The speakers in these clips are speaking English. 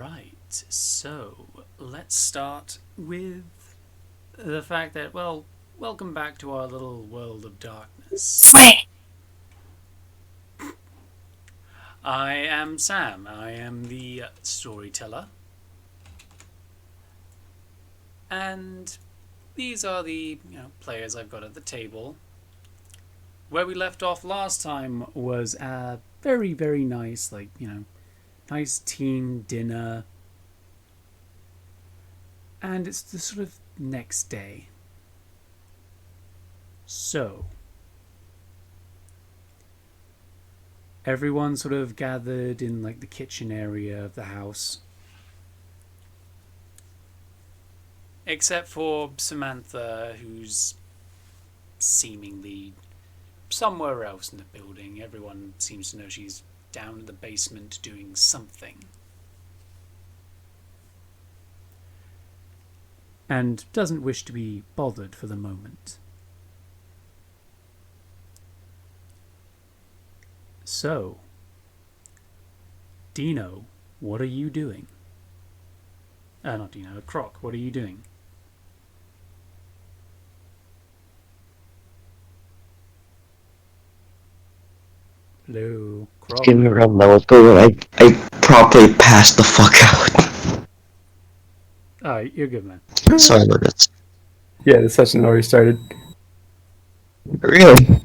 Right, so let's start with the fact that, well, welcome back to our little world of darkness. Wait, I am Sam, I am the storyteller, and these are the players I've got at the table. Where we left off last time was a very, very nice, nice team dinner, and it's the sort of next day. So, everyone sort of gathered in like the kitchen area of the house, except for Samantha, who's seemingly somewhere else in the building. Everyone seems to know she's down in the basement doing something, and doesn't wish to be bothered for the moment. So, Dino, what are you doing? Not Dino, Croc, what are you doing? Hello, Croc. give me a rundown. What's going on? I properly passed the fuck out. Ah, you're good, man. Sorry about that. Yeah, the session already started. Really?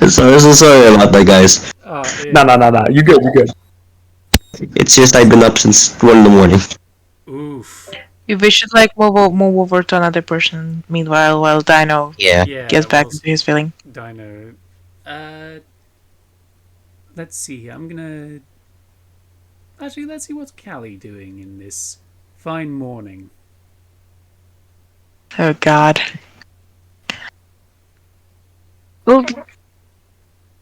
So sorry about that, guys. No, Yeah. no, no, no. You good? You good? It's just I've been up since 1 in the morning. Oof. If we should like move over to another person meanwhile while Dino Yeah. Yeah, gets well, back into his feeling. Dino. Uh, let's see. I'm gonna. Actually, let's see what's Callie doing in this fine morning. Oh god. Well,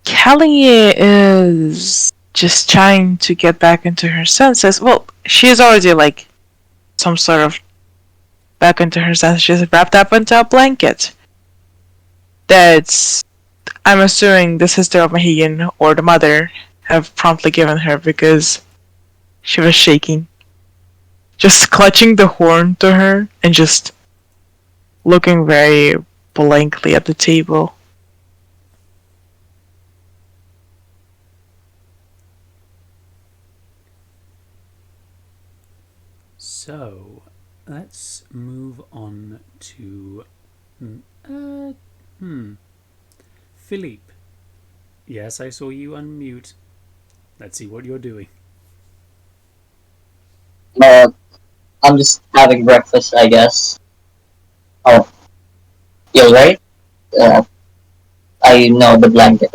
Kelly is just trying to get back into her senses. Well, she is already like some sort of back into her senses. She's wrapped up into a blanket. That's I'm assuming the sister of Mahigan or the mother have promptly given her because she was shaking. Just clutching the horn to her and just looking very blankly at the table. So, let's move on to. Uh, hmm. Philippe. Yes, I saw you unmute. Let's see what you're doing. Uh, I'm just having breakfast, I guess. Oh, you're right. Uh, I know the blanket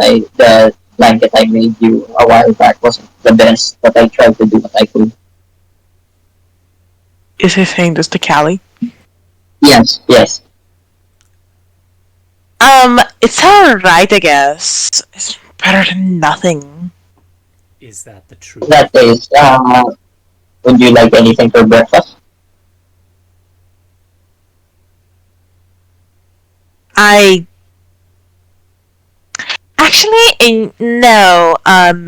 I made you a while back wasn't the best, but I tried to do what I could. Is he saying this to Callie? Yes, yes. It's alright, I guess. It's better than nothing. Is that the In that truth? case, would you like anything for breakfast? I actually no. I'm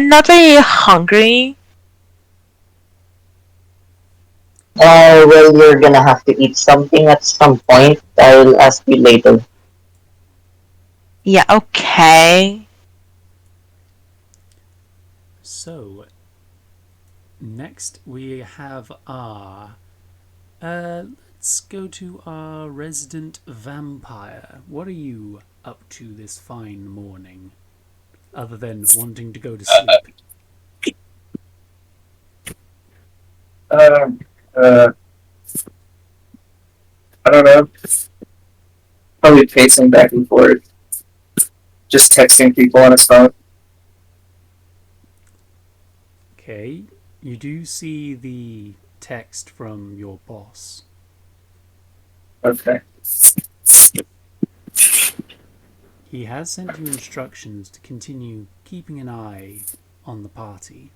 not very hungry. Well, you're gonna have to eat something at some point. I'll ask you later. Yeah, okay. So, next we have our. Let's go to our resident vampire. What are you up to this fine morning? Other than wanting to go to sleep. Uh, uh, I don't know. Probably pacing back and forth, just texting people on his phone. Okay, you do see the text from your boss. Okay. He has sent you instructions to continue keeping an eye on the party.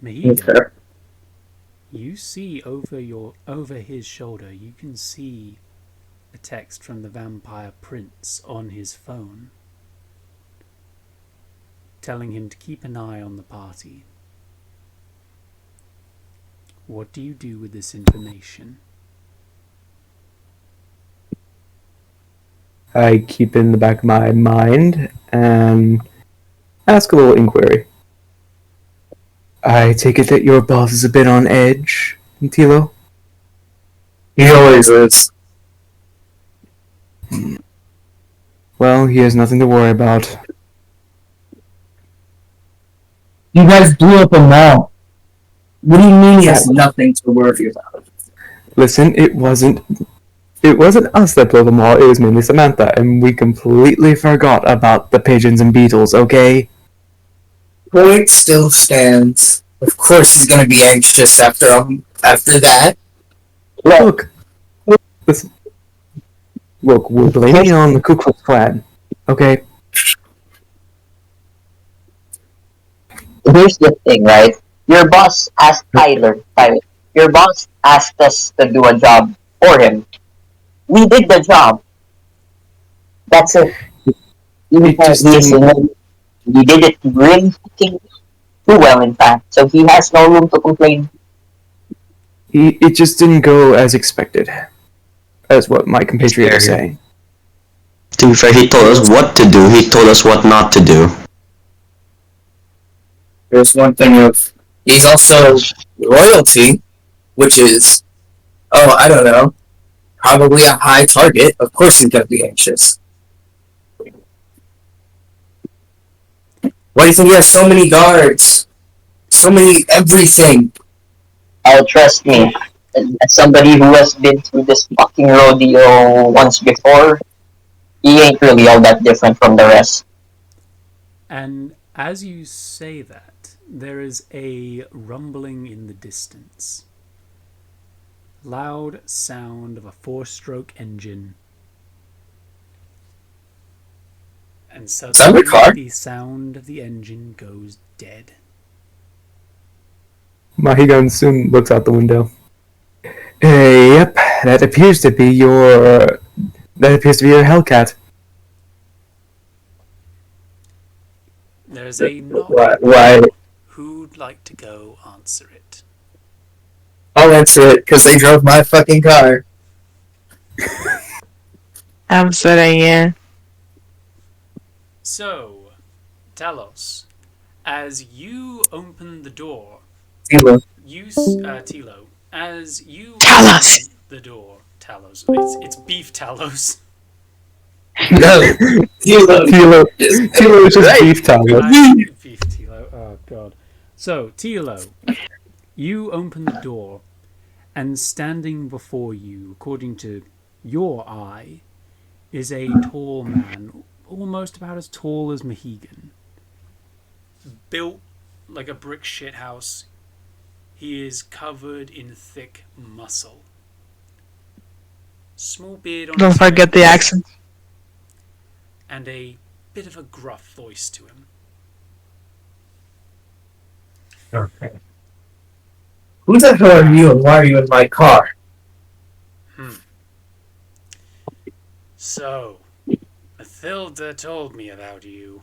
Mahigan, Okay. you see over his shoulder, you can see a text from the vampire prince on his phone, telling him to keep an eye on the party. What do you do with this information? I keep it in the back of my mind and ask a little inquiry. I take it that your boss is a bit on edge, Tilo? He always is. Well, he has nothing to worry about. You guys blew up a mall. What do you mean He has nothing to worry about. Listen, it wasn't us that blew the mall, it was mainly Samantha, and we completely forgot about the pigeons and beetles, okay? Point still stands. Of course he's gonna be anxious after that. Look, listen. Look, we're blaming it on the Ku Klux Klan, okay? Here's the thing, right? Your boss asked Tyler. Your boss asked us to do a job for him. We did the job. That's it. He did it really fucking too well, in fact. So he has no room to complain. It just didn't go as expected. That's what my compatriot is Fair. saying. To be fair, he told us what to do. He told us what not to do. There's one thing of he's also royalty, which is I don't know, probably a high target. Of course he's gonna be anxious. Why do you think he has so many guards? So many everything. Trust me, as somebody who has been through this fucking rodeo once before, he ain't really all that different from the rest. And as you say that, there is a rumbling in the distance. Loud sound of a 4-stroke engine. And suddenly the sound of the engine goes dead. Mahigan soon looks out the window. Yep, that appears to be your Hellcat. There's a knock. Why? Who'd like to go answer it? I'll answer it because they drove my fucking car. I'm sitting here. So, Talos, as you open the door, Tilo. Tilo, as you Talos! open the door, Talos, it's Beef Talos. No, Tilo is just Right. beef talent. Beef Tilo, oh god. So, Tilo, you open the door, and standing before you, according to your eye, is a tall man, almost about as tall as Mahigan. Built like a brick shithouse. He is covered in thick muscle. Small beard on Don't his forget the face, accent. and a bit of a gruff voice to him. Okay. Who the hell are you and why are you in my car? So, Mathilda told me about you.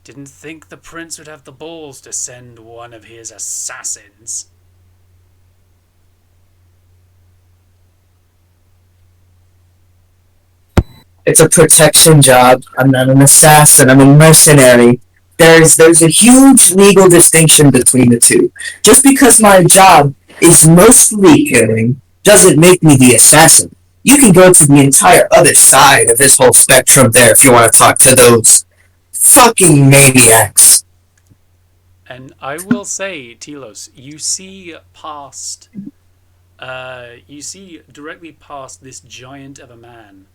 Didn't think the prince would have the balls to send one of his assassins. It's a protection job. I'm not an assassin. I'm a mercenary. There's a huge legal distinction between the two. Just because my job is mostly killing doesn't make me the assassin. You can go to the entire other side of this whole spectrum there if you want to talk to those fucking maniacs. And I will say, Telos, you see directly past this giant of a man.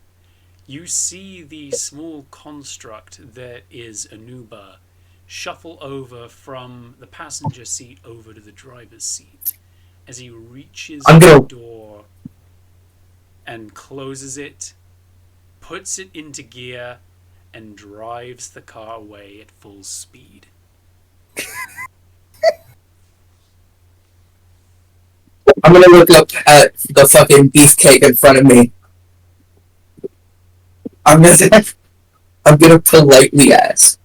You see the small construct that is Anuba shuffle over from the passenger seat over to the driver's seat as he reaches the door and closes it, puts it into gear, and drives the car away at full speed. I'm gonna look up at the fucking beefcake in front of me. I'm I'm gonna politely ask.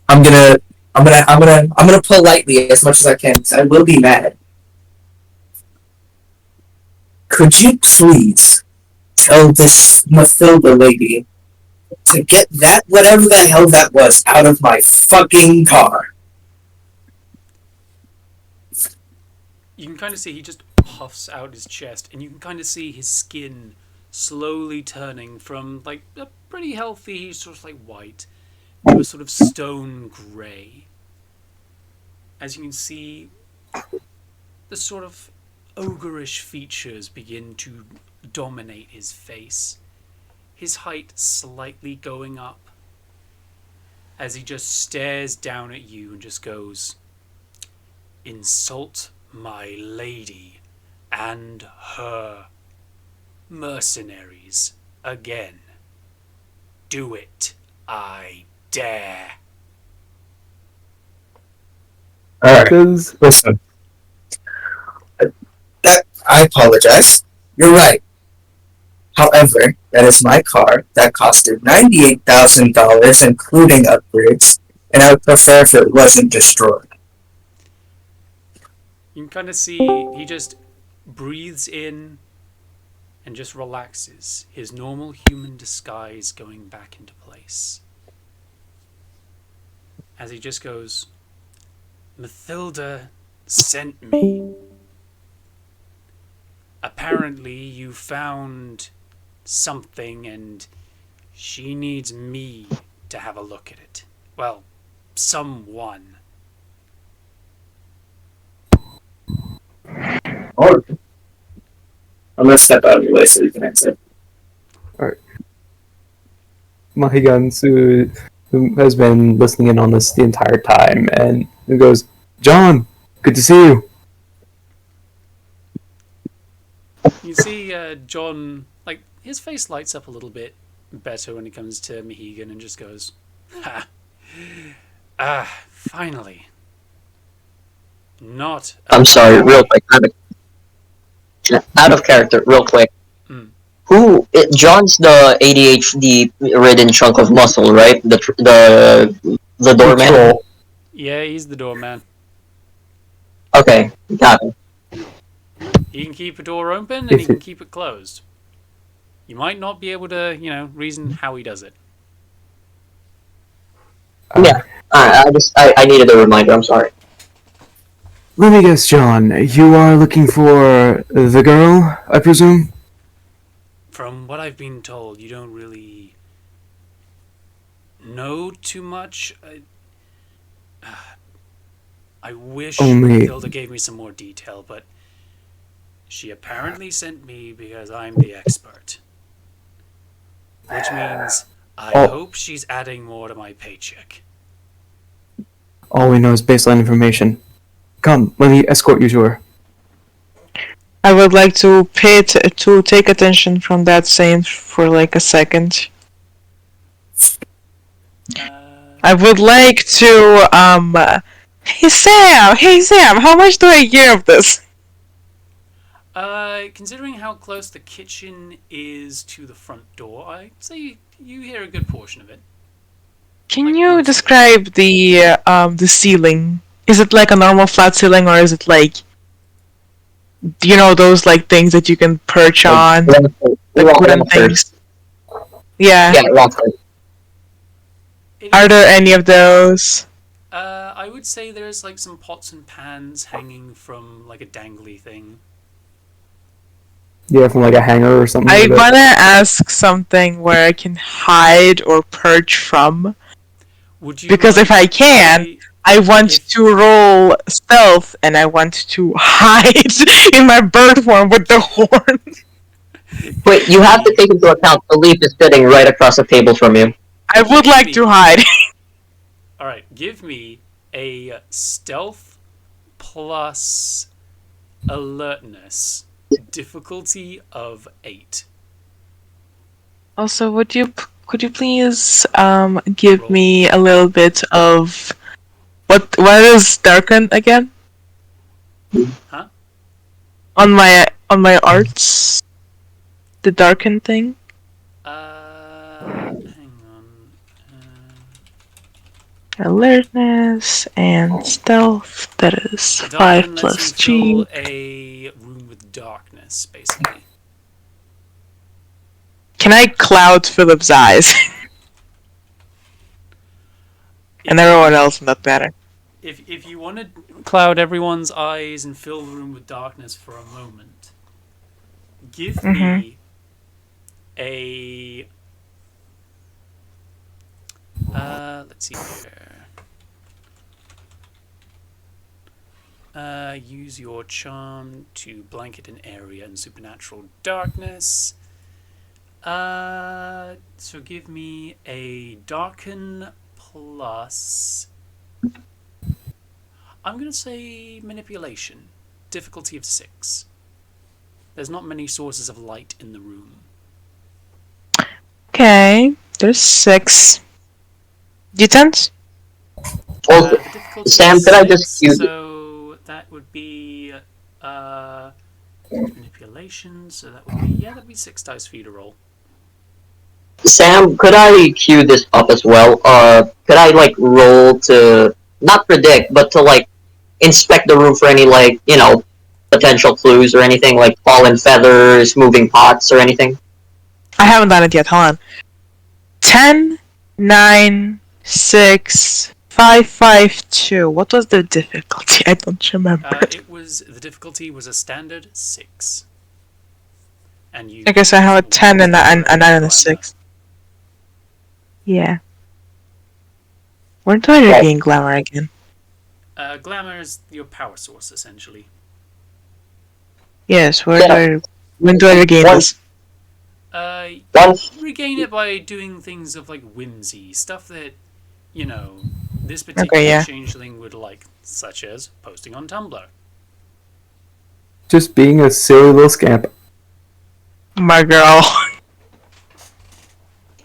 I'm gonna, I'm gonna politely as much as I can, because I will be mad. Could you please tell this Mathilda lady to get that whatever the hell that was out of my fucking car? You can kind of see he just puffs out his chest, and you can kind of see his skin slowly turning from like a pretty healthy, sort of like white, to a sort of stone grey. As you can see, the sort of ogreish features begin to dominate his face. His height slightly going up as he just stares down at you and just goes, "Insult my lady and her mercenaries again. Do it, I dare." Alright, Does listen. I apologize. You're right. However, that is my car that costed $98,000, including upgrades, and I would prefer if it wasn't destroyed. You can kind of see he just breathes in and just relaxes, his normal human disguise going back into place. As he just goes, "Mathilda sent me. Apparently you found something and she needs me to have a look at it. Well, someone." Or I'm gonna step out of your way so you can answer. Mahigan, who has been listening in on this the entire time, and he goes, "John, good to see you." You see John, like, his face lights up a little bit better when it comes to Mahigan and just goes, "Ha! Finally. Not I'm sorry, real quick. Out of character, real quick. Mm. John's the ADHD ridden chunk of muscle, right? The doorman. Troll. Yeah, he's the doorman. Okay, got it. He can keep a door open and he can keep it closed. You might not be able to, reason how he does it. Yeah, I needed a reminder. I'm sorry. Let me guess, John. You are looking for the girl, I presume? From what I've been told, you don't really know too much. I wish Mathilda gave me some more detail, but she apparently sent me because I'm the expert. Which means I hope she's adding more to my paycheck. All we know is baseline information. Come, let me escort you to her. I would like to to take attention from that scene for like a second. I would like to hey Sam, how much do I hear of this? Considering how close the kitchen is to the front door, I'd say you hear a good portion of it. Can you describe the ceiling? Is it like a normal flat ceiling, or is it like, those like things that you can perch on, like wooden things? Yeah. Yeah, Rockford. Are there any of those? I would say there's like some pots and pans hanging from like a dangly thing. Yeah, from like a hanger or something. I wanna ask something where I can hide or perch from. Would you? Because if I can, I want to roll stealth, and I want to hide in my bird form with the horn. Wait, you have to take into account the leaf is sitting right across the table from you. I would like to hide. Alright, give me a stealth plus alertness difficulty of 8. Also, could you please give me a little bit of what is darken again? Huh? On my arts, the darken thing. Hang on. Alertness and stealth. That is 5 Darken lets you plus G. fill a room with darkness, basically. Can I cloud Philip's eyes? And everyone else in that matter. If you want to cloud everyone's eyes and fill the room with darkness for a moment, give me a let's see here. Use your charm to blanket an area in supernatural darkness. So give me a darken plus. I'm gonna say manipulation, difficulty of 6. There's not many sources of light in the room. Okay, there's 6 d10s. Also, The difficulty Sam, is could I 6, just use so that would be manipulation. So that would be that'd be 6 dice for you to roll. Sam, could I cue this up as well? Could I like roll to not predict, but to like inspect the room for any like potential clues or anything like fallen feathers, moving pots, or anything? I haven't done it yet. Hold on. 10, 9, 6, 5, 5, 2. What was the difficulty? I don't remember. The difficulty was a standard 6. And you. Okay, so I have a 10 and a 9 and a 6. Yeah. Where do I regain glamour again? Glamour is your power source, essentially. Yes, when do I regain this? Regain it by doing things of like whimsy, stuff that, this particular changeling would like, such as posting on Tumblr. Just being a silly little scamp. My girl.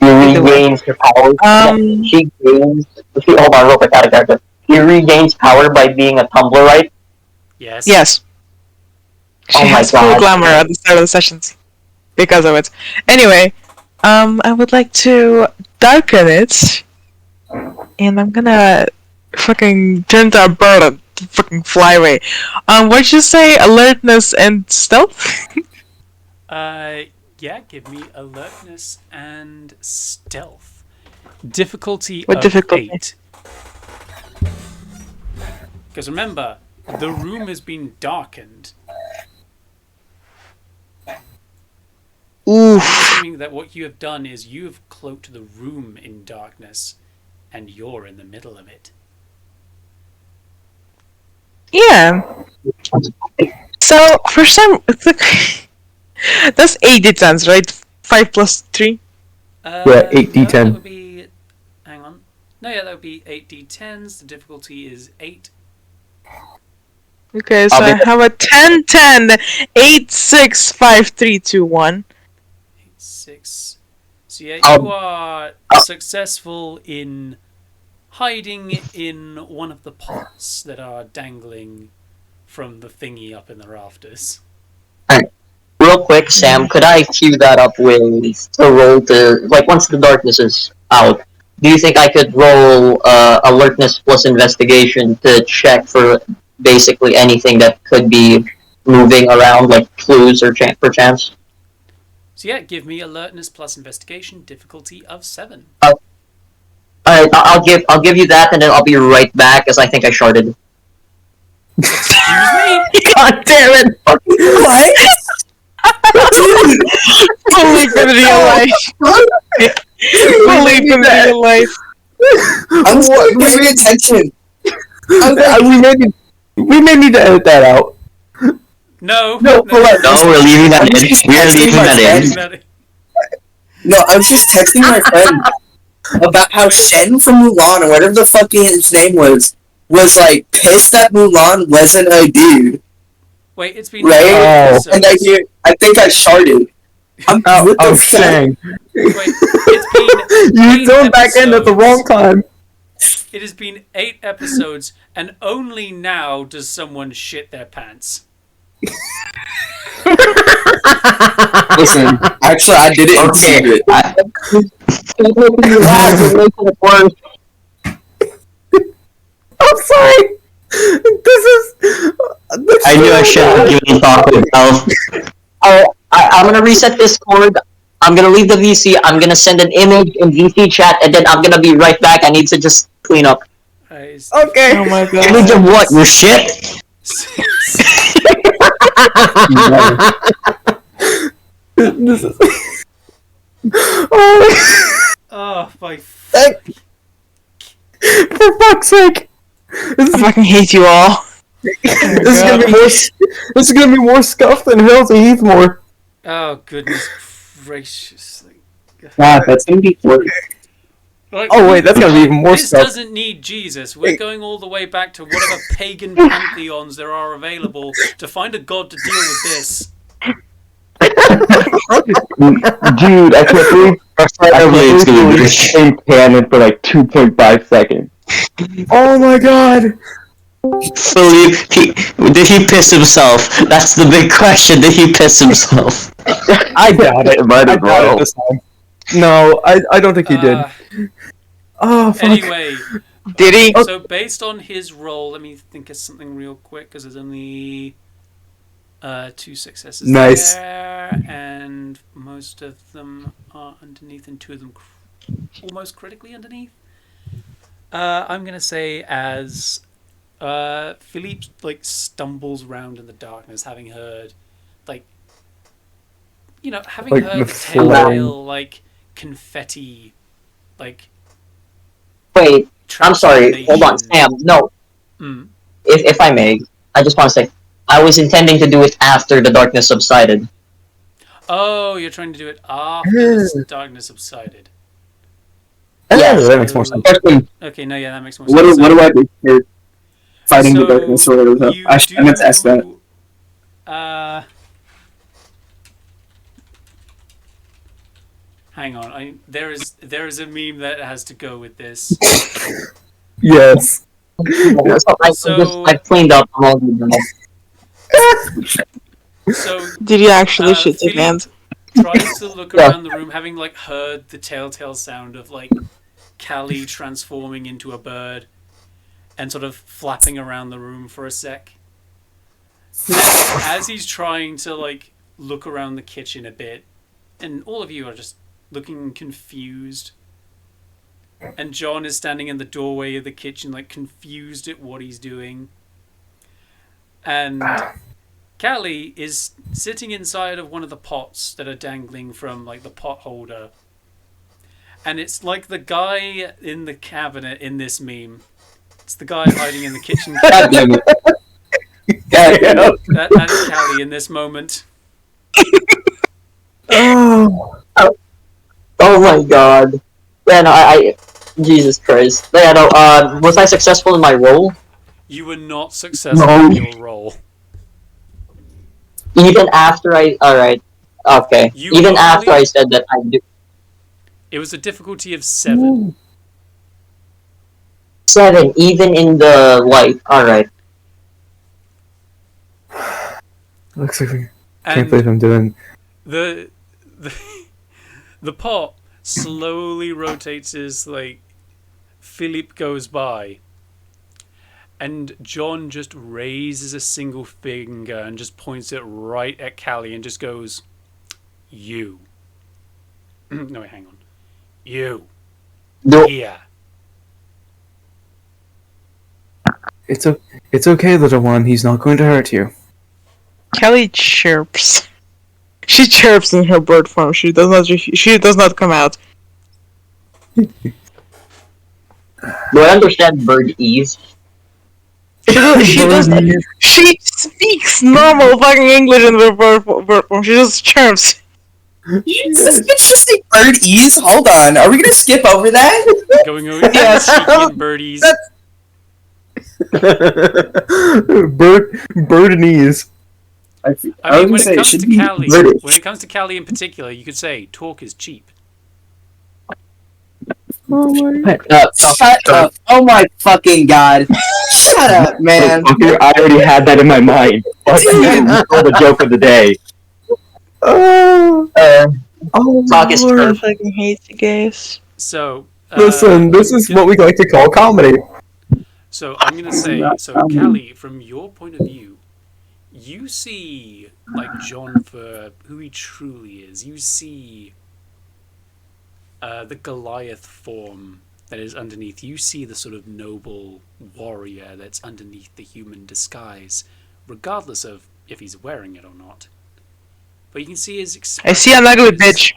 She regains her power. She gains. Hold on, real quick, out of character. She regains power by being a Tumblr, right? Yes. Yes. She has full glamour at the start of the sessions because of it. Anyway, I would like to darken it, and I'm gonna fucking turn to a bird and fucking fly away. What'd you say? Alertness and stealth? Yeah, give me alertness and stealth. Difficulty What of difficulty? 8. Because remember, the room has been darkened. Oof. I'm assuming that what you have done is you have cloaked the room in darkness, and you're in the middle of it. Yeah. So for some, it's like that's 8 d10s, right? 5 plus 3. Yeah, 8d10. No, that would be. Hang on. No, yeah, that would be 8d10s. The difficulty is 8. Okay, so I have a 10, 10, 8, 6, 5, 3, 2, 1. 8, 6. So yeah, you are successful in hiding in one of the pots that are dangling from the thingy up in the rafters. Alright. Real quick, Sam, could I cue that up with a roll to, like, once the darkness is out, do you think I could roll alertness plus investigation to check for basically anything that could be moving around, like clues or perchance? So yeah, give me alertness plus investigation, difficulty of 7. Alright, I'll give you that, and then I'll be right back, as I think I sharded. Excuse me? God damn it! What? Believe in real life. Believe in real life. I'm still paying attention. We may need to edit that out. No, we're leaving that in. We're leaving that in. No, I was just texting my friend about how Shen from Mulan, or whatever the fuck his name was like pissed that Mulan wasn't a dude. Wait, it's been right, and I think I sharded. What the fuck? Dang. Wait, it's been you threw back in at the wrong time. It has been 8 episodes, and only now does someone shit their pants. Listen, actually, I did it in secret. You're making it worse. sorry. This is. I knew I should have given Taco Bell. I'm gonna reset Discord. I'm gonna leave the VC. I'm gonna send an image in VC chat, and then I'm gonna be right back. I need to just clean up. Okay. Oh my god. Image of what? Your shit? This is. Oh, Oh, my. for fuck's sake! This I is, fucking hate you all. this is gonna be more. This is gonna be more scuffed than Hills and Heathmore. Oh, goodness gracious. Wow, that's gonna be worse. Like, Oh wait, that's gonna be even more this scuffed. doesn't need Jesus. We're going all the way back to whatever pagan pantheons there are available to find a god to deal with this. Dude, I can't believe It's gonna be the same canon for like 2.5 seconds. Oh my god! Philippe, did he piss himself? That's the big question. Did he piss himself? I doubt it. Might I as got well. it this time. No, I don't think he did. Oh fuck. Anyway, Did he? so based on his roll, let me think of something real quick because there's only 2 successes Nice. there, and most of them are underneath, and 2 of them almost critically underneath. I'm gonna say as Philippe like stumbles around in the darkness, having heard having Like heard the telltale like confetti, like. Wait, I'm sorry. Hold on, transformation. Sam. No, Mm. if I may, I just want to say, I was intending to do it after the darkness subsided. Oh, you're trying to do it after the darkness subsided. Yeah, that makes more sense. Question, Okay, no, yeah, that makes more what sense. do I do for fighting the So darkness or whatever? you I meant to ask that. Hang on, there is a meme that has to go with this. Yes. I cleaned up. I'm all good now. So Did you actually shit your Philippe pants? tries to look around the room, having like heard the telltale sound of like Callie transforming into a bird and sort of flapping around the room for a sec. As he's trying to like look around the kitchen a bit, and all of you are just looking confused. And John is standing in the doorway of the kitchen, like confused at what he's doing. And Callie is sitting inside of one of the pots that are dangling from like the pot holder. And it's like the guy in the cabinet in this meme. It's the guy hiding in the kitchen God damn cabinet. it. God damn it. That is Callie in this moment. Oh. Oh my god. Yeah, no, I Jesus Christ. Yeah, no, was I successful in my role? You were not successful No. in your role. Even after alright. Okay. You Even after only- I said that I do. It was a difficulty of 7. 7, even in the light. Alright. Looks like we And can't believe I'm doing. the the pot slowly rotates as like Philippe goes by, and John just raises a single finger and just points it right at Callie and just goes, "You." No, wait, hang on. You. No. Yeah. It's okay, little one. He's not going to hurt you. Kelly chirps. She chirps in her bird form. She does not come out. Do I understand bird ease? She speaks normal fucking English in her bird form. She just chirps. This bitch just say bird ease? Hold on. Are we gonna skip over that? Going over Yes. speaking birdies. Birdinese. I was mean, gonna when say, it it comes should to be Callie, British. when it comes to Callie in particular, you could say talk is cheap. Shut up. Oh my fucking god. Shut up, man. Fucker, I already had that in my mind. Fuck you, stole the joke of the day. Oh, Talk is Lord. I fucking hate you guys. So Listen, this is what we like to call comedy. So I'm gonna say, so Callie, from your point of view, you see like John for who he truly is. You see the Goliath form that is underneath. You see the sort of noble warrior that's underneath the human disguise, regardless of if he's wearing it or not. But you can see his I expression. see an ugly bitch.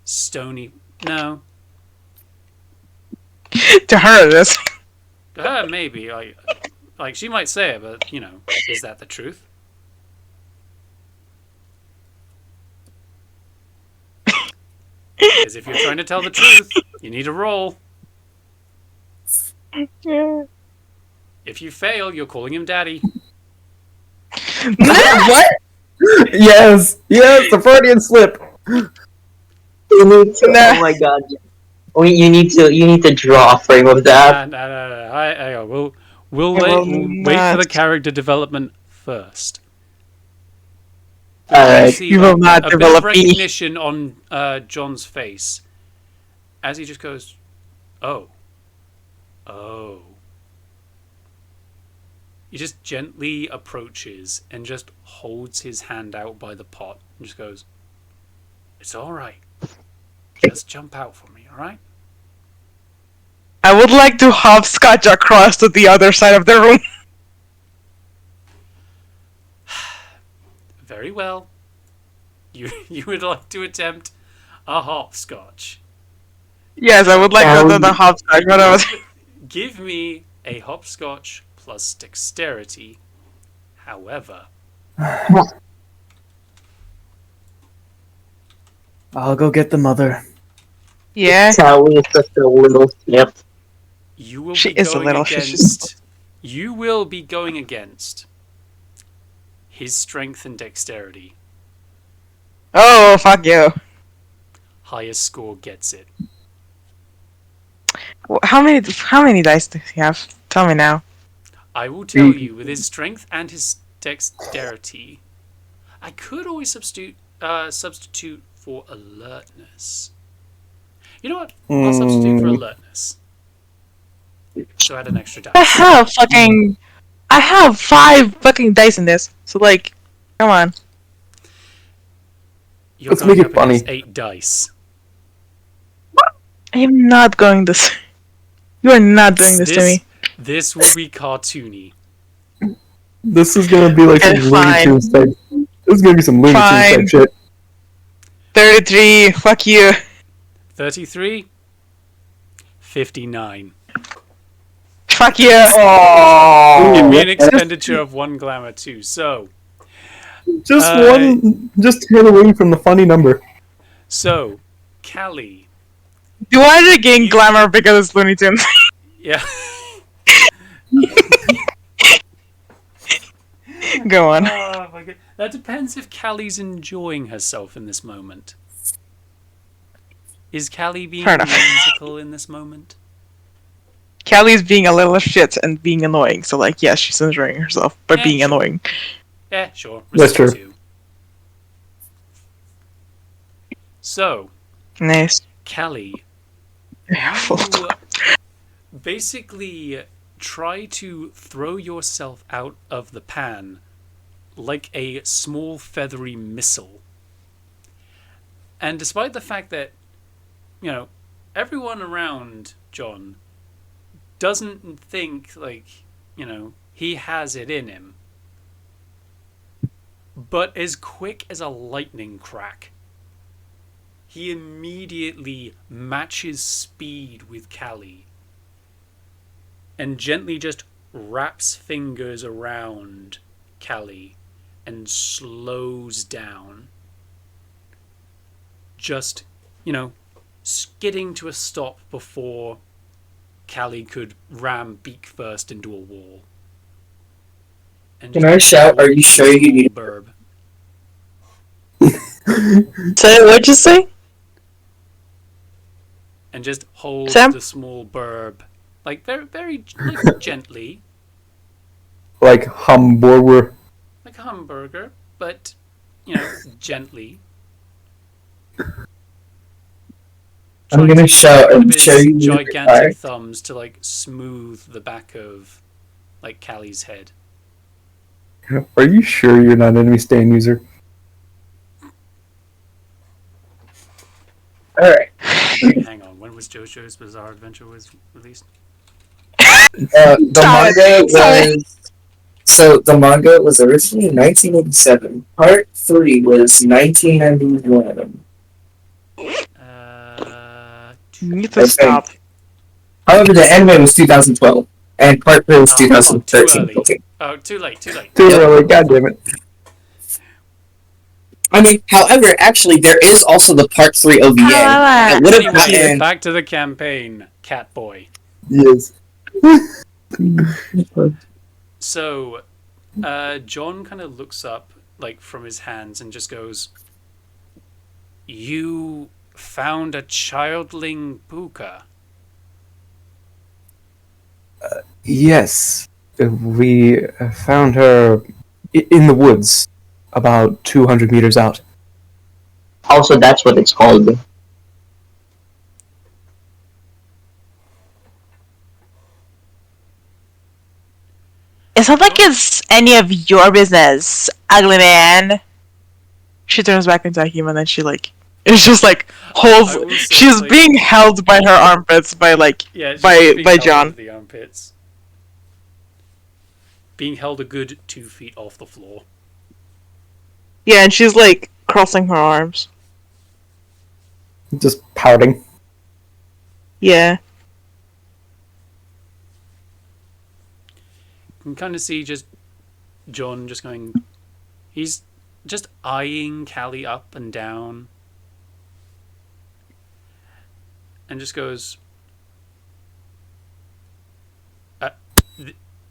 Stony. No. To her, it is. Maybe. Like she might say it, but you know, is that the truth? Because if you're trying to tell the truth, you need a roll. Yeah. If you fail, you're calling him daddy. What? Yes, the Freudian slip. You need to. Nah. Oh my god. You need to draw a frame of that. No. We'll I will wait for the not. character development first. Alright. You see You will not a bit of develop me. recognition on John's face as he just goes, "Oh, oh." He just gently approaches and just holds his hand out by the pot and just goes, "It's all right. Just jump out for me, all right?" I would like to hopscotch across to the other side of the room. Very well. You would like to attempt a hopscotch. Yes, I would like to do the hopscotch, but I was... Give me a hopscotch plus dexterity. However, I'll go get the mother. Yeah. Sally is just a little snip. you will She be is a going little- she's against. You will be going against his strength and dexterity. Oh, fuck you. Highest score gets it. How many dice do you have? Tell me now. I will tell you, with his strength and his dexterity, I could always substitute for alertness. You know what? I'll substitute for alertness. So add an extra I dice. have 5 fucking dice in this. So like, come on. You're Let's going make it up against funny. 8 dice. I am not going this. You are not doing this to me. This will be cartoony. This is gonna be like some Okay, Looney fine. Tunes type. This is gonna be some Looney Tunes Fine. type shit. 33. Fuck you. 33. 59. Fuck you. Oh, Give me an expenditure of 1 glamour too. So, just just 10 away from the funny number. so, Callie. Do I gain glamour because it's Looney Tunes? Yeah. Go on. Oh my god. That depends if Callie's enjoying herself in this moment. Is Callie being Fair enough. whimsical in this moment? Callie's being a little shit and being annoying, so like, yes, she's enjoying herself by being sure. annoying. Yeah, sure. That's true. Too. So, Nice. Callie, Yeah, you basically try to throw yourself out of the pan like a small feathery missile. And despite the fact that, you know, everyone around John doesn't think, like, you know, he has it in him, but as quick as a lightning crack, he immediately matches speed with Callie and gently just wraps fingers around Callie and slows down. Just, you know, skidding to a stop before Callie could ram beak first into a wall. And Can I shout, "Are you sure you need-" burb? Say, what'd you say? And just hold Sam? the small burb, like very like gently, Like Hamburger. like a hamburger, but you know, gently. I'm gonna shout, one "Are of you his sure you need to gigantic retire?" thumbs to like smooth the back of like Callie's head. Are you sure you're not an enemy stand user? Alright. Wait, hang on. When was JoJo's Bizarre Adventure was released? The Sorry, manga sorry. was. So the manga was originally in 1987. Part 3 was 1991. You need I to stop. think. However, the anime was 2012, and Part 3 was Oh, come on, too 2013. early. Okay. Oh, too late, too late. Too Yep. early, god damn it. I mean, however, actually, there is also the Part 3 OVA that would have Anyway, gotten. back to the campaign, Catboy. Yes. So, John kind of looks up, like, from his hands and just goes, "You found a childling puka." Yes. We found her in the woods, about 200 meters out. Also, that's what it's called. It's not like it's any of your business, ugly man. She turns back into a human and she like it's just like holds. I will say, She's like- being held by her armpits by like Yeah, she's by being held John. over the armpits. Being held a good 2 feet off the floor. Yeah, and she's like crossing her arms. Just pouting. Yeah. You can kind of see just John just going. He's just eyeing Callie up and down. And just goes.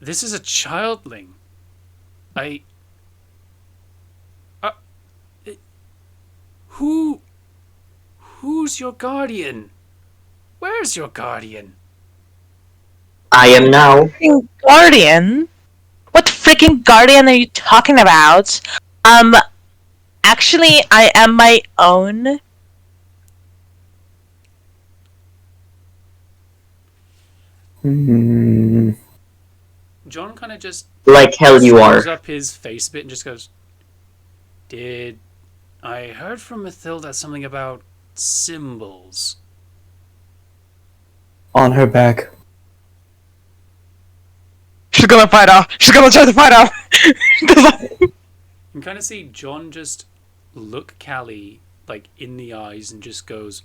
This is a childling. Who's your guardian? Where's your guardian? I am now. Freaking guardian? What freaking guardian are you talking about? Actually, I am my own. Hmm. John kind of just Like hell you are. screws up his face a bit and just goes, I heard from Mathilda something about symbols. On her back. She's gonna fight off. She's gonna try to fight off. You can kind of see John just look Callie like in the eyes and just goes,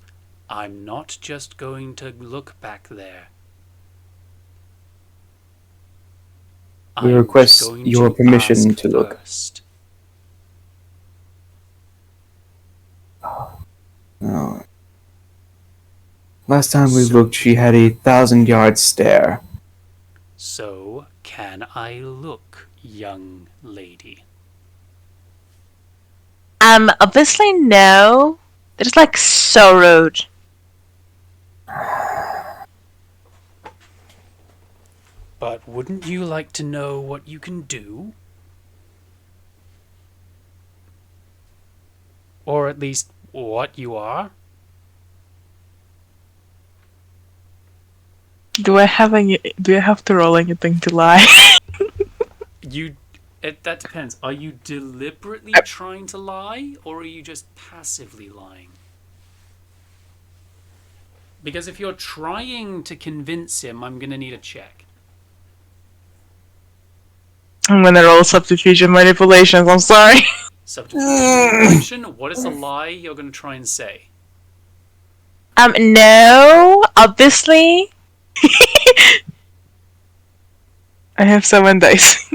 "I'm not just going to look back there. We I'm request going your to permission ask to look." first." Oh. Last time we looked, she had a 1,000-yard stare. So, can I look, young lady? Obviously no. They're just like so rude. But wouldn't you like to know what you can do? Or at least what you are? Do I have to roll anything to lie? That depends. Are you deliberately trying to lie, or are you just passively lying? Because if you're trying to convince him, I'm gonna need a check. I'm gonna roll subterfuge and manipulations, I'm sorry. Subterfuge manipulation. What is the lie you're gonna try and say? No, obviously. I have 7 dice.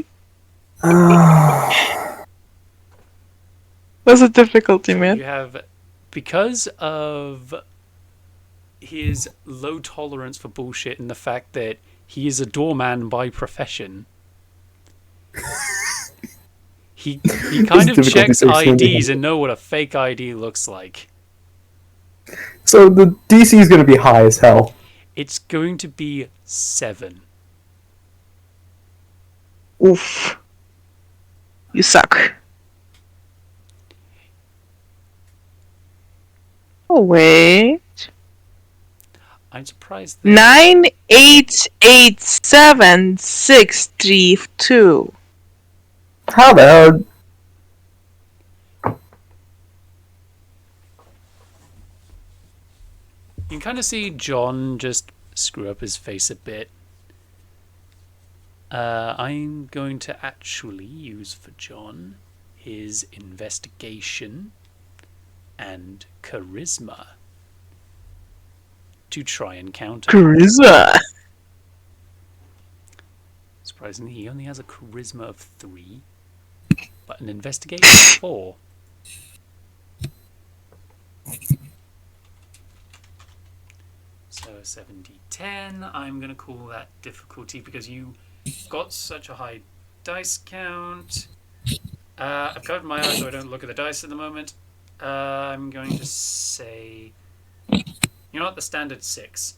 What's the difficulty, So man? you have, because of his low tolerance for bullshit and the fact that he is a doorman by profession, he kind of difficult to checks say something. IDs and know what a fake ID looks like. So the DC is going to be high as hell. It's going to be 7. Oof. You suck. Oh, wait. I'm surprised that 9887632. How about you can kind of see John just screw up his face a bit. I'm going to actually use for John his investigation and charisma to try and counter. Charisma. Surprisingly, he only has a charisma of 3, but an investigation of 4. So 7d10. I'm going to call that difficulty because you got such a high dice count. I've covered my eyes so I don't look at the dice at the moment. I'm going to say, you know what, the standard 6.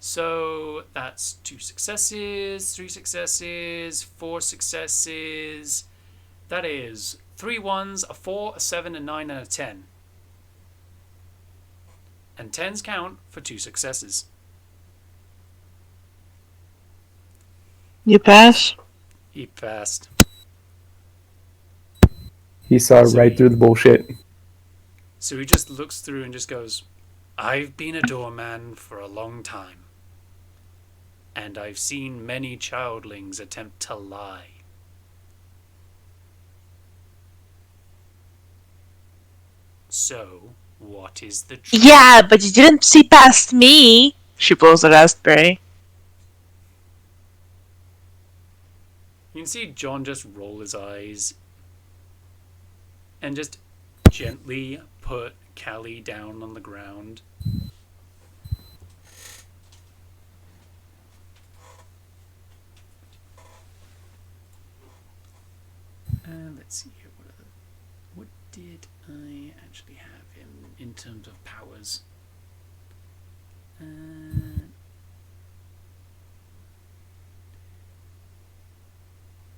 So that's 2 successes, 3 successes, 4 successes. That is 3 1s, a 4, a 7, a 9, and a 10. And 10s count for 2 successes. You pass? He passed. he saw So right he- through the bullshit? So he just looks through and just goes, I've been a doorman for a long time. And I've seen many childlings attempt to lie. So, what is the truth? Yeah, but you didn't see past me. She blows a raspberry. You can see John just roll his eyes and just gently put Callie down on the ground. Let's see here. What did I actually have him in terms of powers?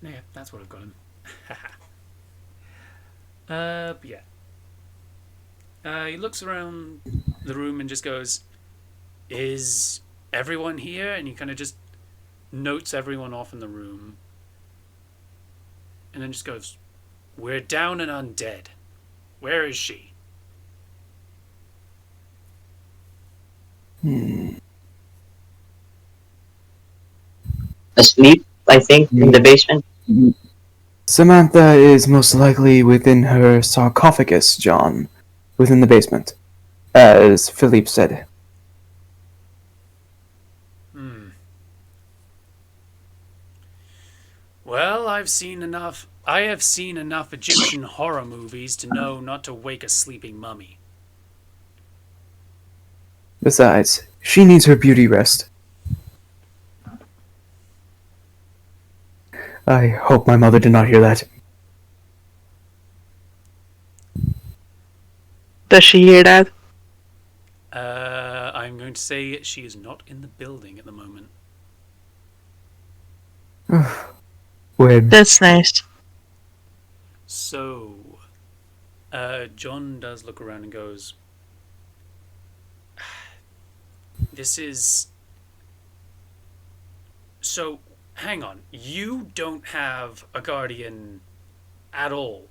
Yeah, that's what I've got him. But yeah. He looks around the room and just goes, is everyone here? And he kind of just notes everyone off in the room. And then just goes, we're down and undead. Where is she? Asleep, I think, in the basement. Samantha is most likely within her sarcophagus, John, within the basement, as Philippe said. Well, I have seen enough Egyptian horror movies to know not to wake a sleeping mummy. Besides, she needs her beauty rest. I hope my mother did not hear that. Does she hear that? I'm going to say she is not in the building at the moment. When That's nice. So, John does look around and goes, this is... So, hang on. You don't have a guardian at all.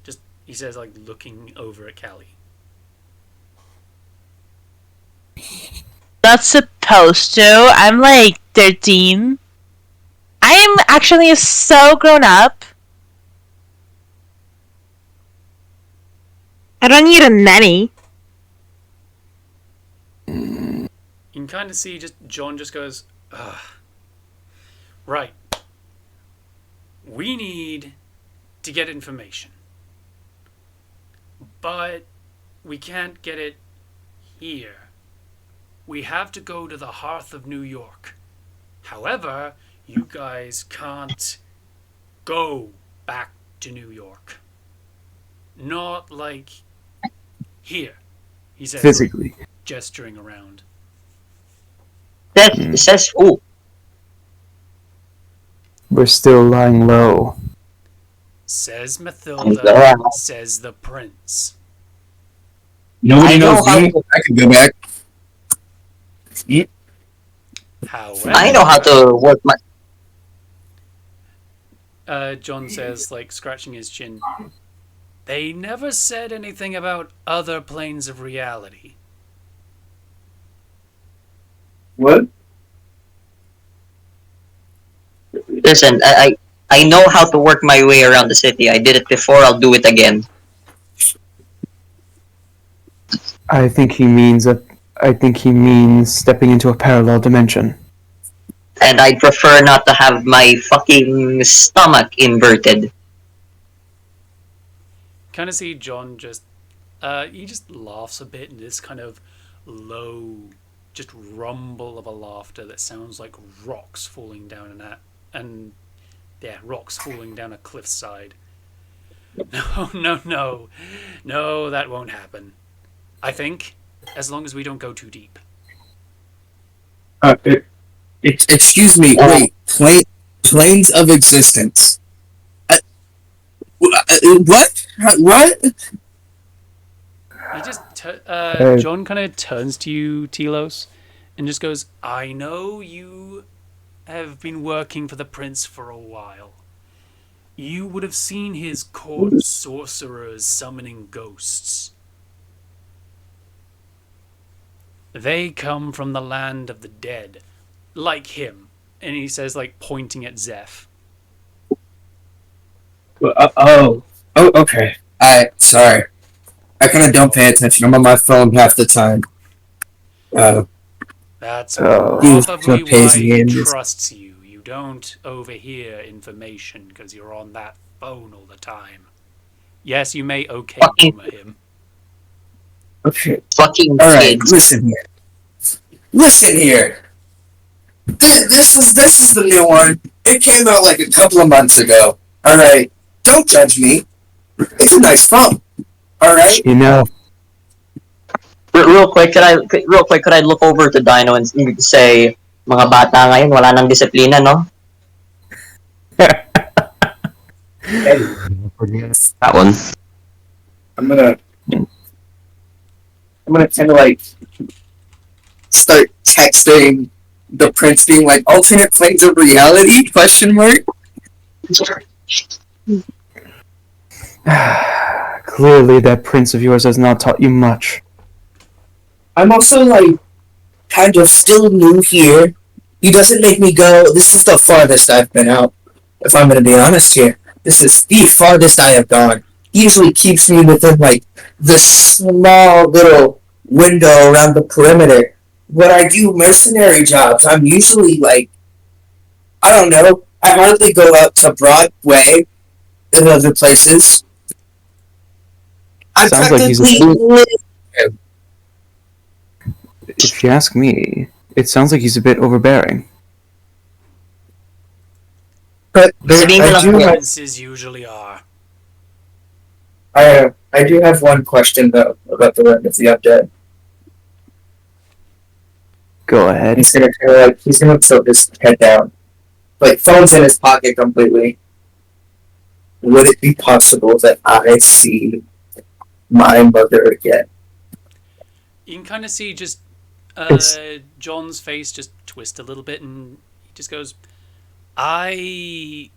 Just, he says, like, looking over at Callie. Not supposed to. I'm like 13. I am actually so grown up. I don't need a nanny. You can kind of see John just goes, ugh. Right. We need to get information. But we can't get it here. We have to go to the hearth of New York. However, you guys can't go back to New York. Not like here, he says, physically. gesturing around. That says who? We're still lying low. Says I'm Mathilda, glad. says the prince. Nobody I know knows how me. to, I can go back. I know how However, to work my. John says, like scratching his chin, they never said anything about other planes of reality. What? Listen, I know how to work my way around the city. I did it before. I'll do it again. I think he means stepping into a parallel dimension. And I'd prefer not to have my fucking stomach inverted. Kind of see John just, he just laughs a bit in this kind of low, just rumble of a laughter that sounds like rocks falling down rocks falling down a cliffside. No, that won't happen. I think, as long as we don't go too deep. Excuse me. Wait. Planes of existence. What? What? He just, John kind of turns to you, Telos, and just goes, I know you have been working for the prince for a while. You would have seen his court sorcerers summoning ghosts. They come from the land of the dead, like him. And he says, like, pointing at Zeph. Oh, okay. Sorry. I kind of don't pay attention. I'm on my phone half the time. That's Oh. probably Who pays why me he in this? trusts you. You don't overhear information because you're on that phone all the time. Yes, you may okay humor him. Okay. Fucking All right. kids. Listen here. Listen here. This is the new one. It came out like a couple of months ago. All right. Don't judge me. It's a nice phone. All right. You know, Real quick, could I look over to Dino and say, mga bata ngayon, wala nang disiplina, no? That one. I'm gonna kind of like start texting the prince, being like, alternate planes of reality? Question mark. clearly that prince of yours has not taught you much. I'm also like kind of still new here. He doesn't make me go. This is the farthest I've been out. If I'm gonna be honest here, this is the farthest I have gone. He usually keeps me within like the small little window around the perimeter. When I do mercenary jobs, I'm usually like, I don't know. I hardly go out to Broadway and other places. I'm Sounds like he's practically. If you ask me, it sounds like he's a bit overbearing. But Sabihin ko I lang do po, have, Princes usually are. I do have one question though about the rest of the update. Go ahead. He's gonna kind of like he's gonna tilt his head down, like phone's in his pocket completely. Would it be possible that I see my mother again? You can kind of see just It's- John's face just twist a little bit, and he just goes, I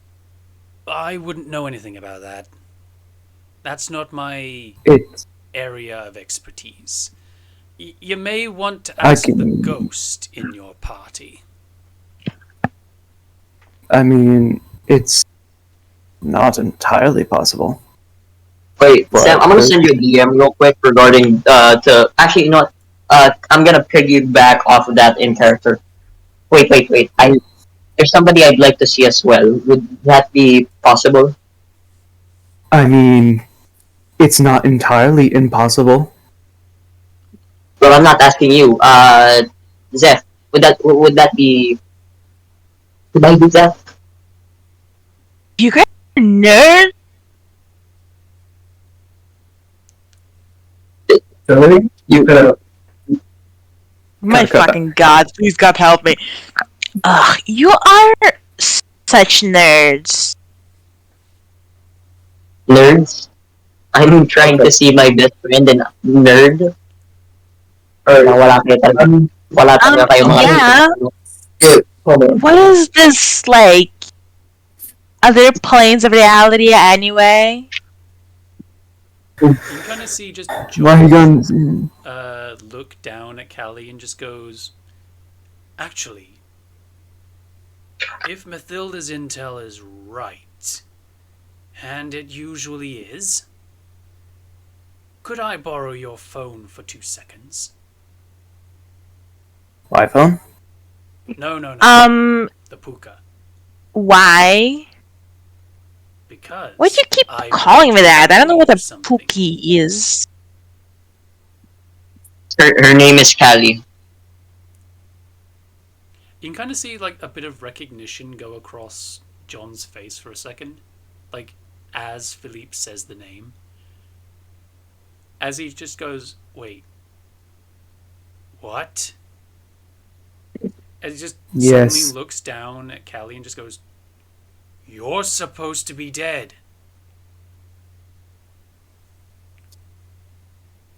wouldn't know anything about that. That's not my It's area of expertise. You may want to I ask the can- ghost in your party. I mean, it's not entirely possible. Wait, Right. Sam, I'm gonna send you a DM real quick regarding to actually, you know what? I'm gonna piggyback off of that in character. Wait. There's somebody I'd like to see as well. Would that be possible? I mean, it's not entirely impossible. Well, I'm not asking you. Zeph, would that be? Could I do that? You guys are nerds. Really? You My Cut that. fucking god, please God help me. Ugh, you are such nerds. Nerds. I'm trying to see my best friend and nerd. Or Na wala talaga kayong mga Yeah. hold on. What is this, like, other planes of reality anyway? You can kind of see just Why he John gone? look down at Callie and just goes, actually, if Mathilda's intel is right, and it usually is, could I borrow your phone for 2 seconds? iPhone? No, no, no. The puka. Why? Because Why'd you keep I calling me that? I don't know what a something. pookie is. Her name is Callie. You can kind of see like a bit of recognition go across John's face for a second, like as Philippe says the name. As he just goes, wait, what? As he just Yes. suddenly looks down at Callie and just goes, you're supposed to be dead.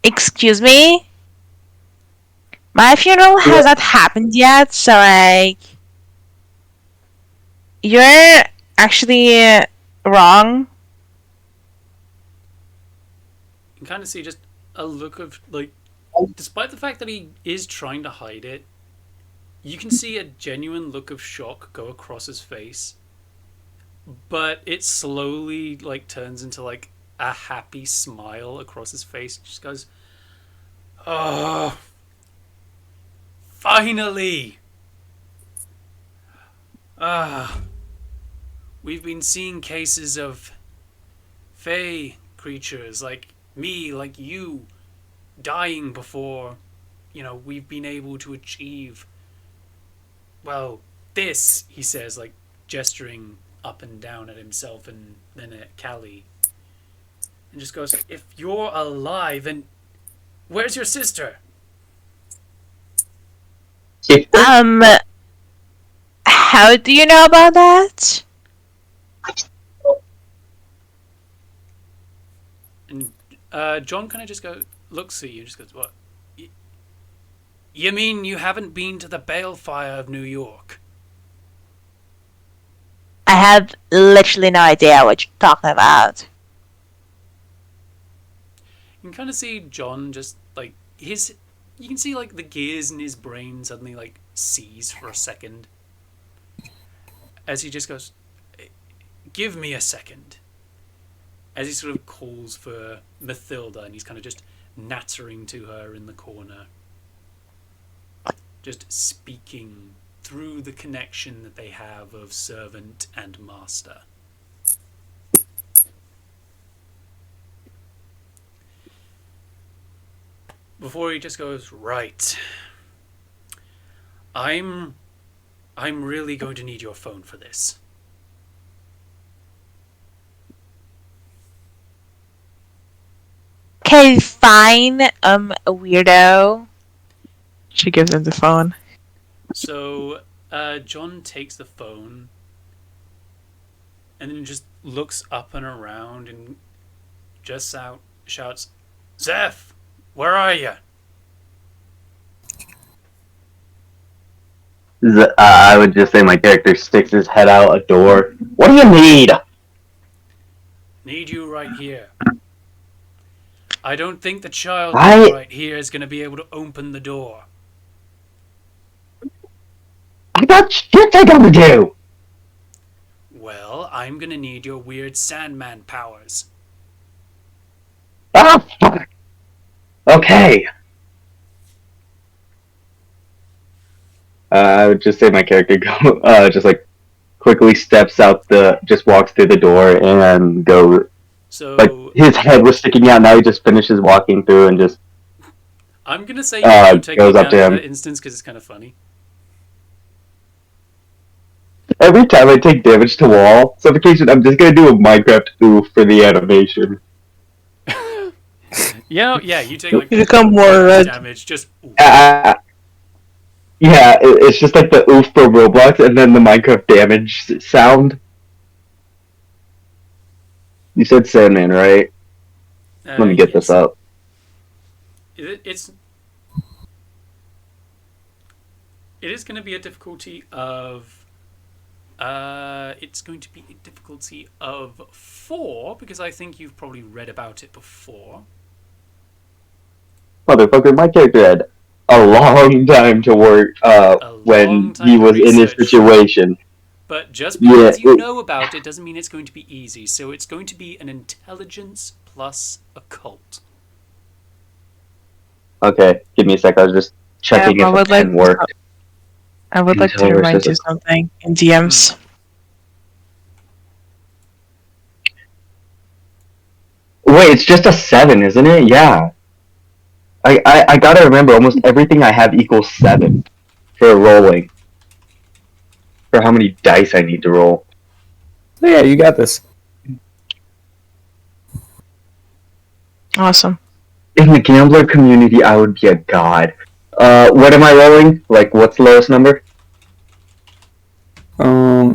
Excuse me? My funeral has not happened yet, so like... You're actually wrong. You can kind of see just a look of, like, despite the fact that he is trying to hide it, you can see a genuine look of shock go across his face. But it slowly, like, turns into, like, a happy smile across his face. He just goes, oh, finally! We've been seeing cases of fey creatures like me, like you, dying before, we've been able to achieve, well, this, he says, like, gesturing up and down at himself and then at Callie. And just goes, if you're alive, and where's your sister? How do you know about that? And John kind of just looks at you and just goes, what? You mean you haven't been to the balefire of New York? I have literally no idea what you're talking about. You can kind of see John just, like, you can see, like, the gears in his brain suddenly, like, seize for a second. As he just goes, give me a second. As he sort of calls for Mathilda, and he's kind of just nattering to her in the corner. Just speaking through the connection that they have of servant and master. Before he just goes, right. I'm really going to need your phone for this. Okay, fine. A weirdo. She gives him the phone. So, John takes the phone and then just looks up and around and just shouts, Zeph, where are you? I would just say my character sticks his head out a door. What do you need? Need you right here. I don't think the child right here is going to be able to open the door. I got shit I gotta do. Well, I'm going to need your weird Sandman powers. Ah, fuck. Okay. I would just say my character just like quickly steps out just walks through the door and go. So, like his head was sticking out. Now he just finishes walking through and just. I'm going to say you take goes up down to him. that instance because it's kind of funny. Every time I take damage to wall suffocation, I'm just gonna do a Minecraft oof for the animation. Yeah, you take like You become more damage. Just yeah, it's just like the oof for Roblox, and then the Minecraft damage sound. You said Sandman, right? Let me get this up. It's It is going to be a difficulty of. It's going to be a difficulty of 4 because I think you've probably read about it before. Motherfucker, my character had a long time to work when he was in this situation. But just because you know about it doesn't mean it's going to be easy. So it's going to be an intelligence plus occult. Okay, give me a sec. I was just checking if the pen worked. I would like to remind you something in DMs. Wait, it's just a 7, isn't it? Yeah. I gotta remember almost everything I have equals 7 for rolling. For how many dice I need to roll. So yeah, you got this. Awesome. In the gambler community, I would be a god. What am I rolling? Like, what's the lowest number? I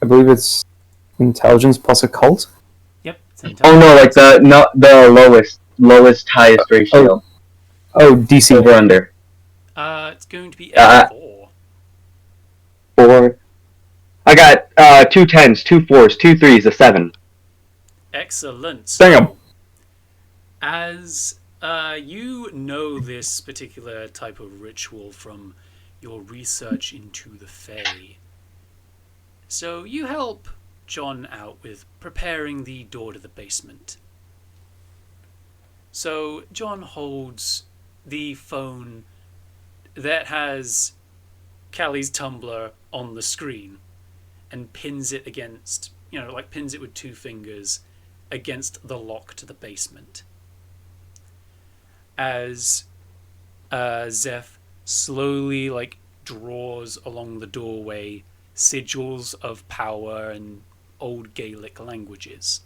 believe it's intelligence plus occult. Yep. Oh no, like the lowest highest ratio. Oh, DC. Over under. It's going to be a 4. 4. I got 2 10s, 2 4s, 2 3s, a 7. Excellent. Damn. So, as you know this particular type of ritual from your research into the Fae, so you help John out with preparing the door to the basement. So John holds the phone that has Callie's Tumblr on the screen and pins it against, pins it with 2 fingers against the lock to the basement. As Zeph slowly draws along the doorway sigils of power and old Gaelic languages.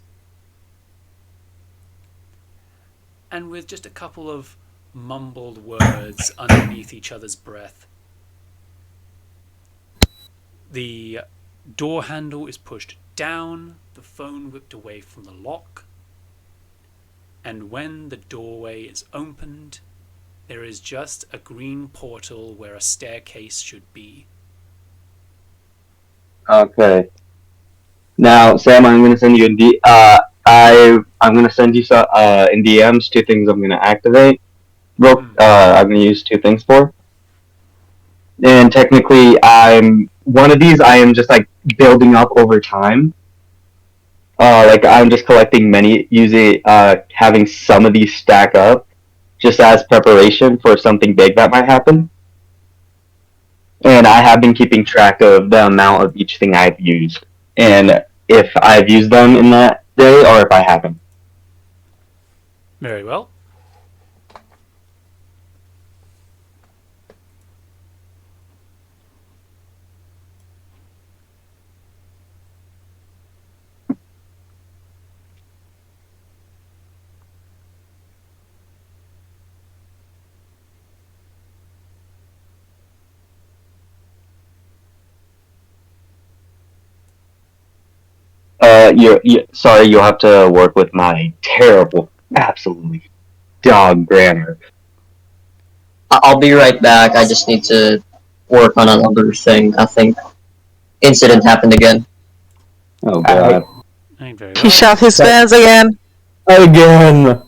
And with just a couple of mumbled words underneath each other's breath, the door handle is pushed down, the phone whipped away from the lock, and when the doorway is opened, there is just a green portal where a staircase should be. Okay. Now, Sam, I'm gonna send you I'm gonna send you in DMs 2 things I'm gonna activate. I'm gonna use 2 things for. And technically, one of these I am just building up over time. I'm just collecting many, using having some of these stack up, just as preparation for something big that might happen. And I have been keeping track of the amount of each thing I've used, and if I've used them in that day or if I haven't. Very well. Sorry, you'll have to work with my terrible, absolutely dog grammar. I'll be right back. I just need to work on another thing. I think incident happened again. Oh god. Very well. He shot his fans again. Again.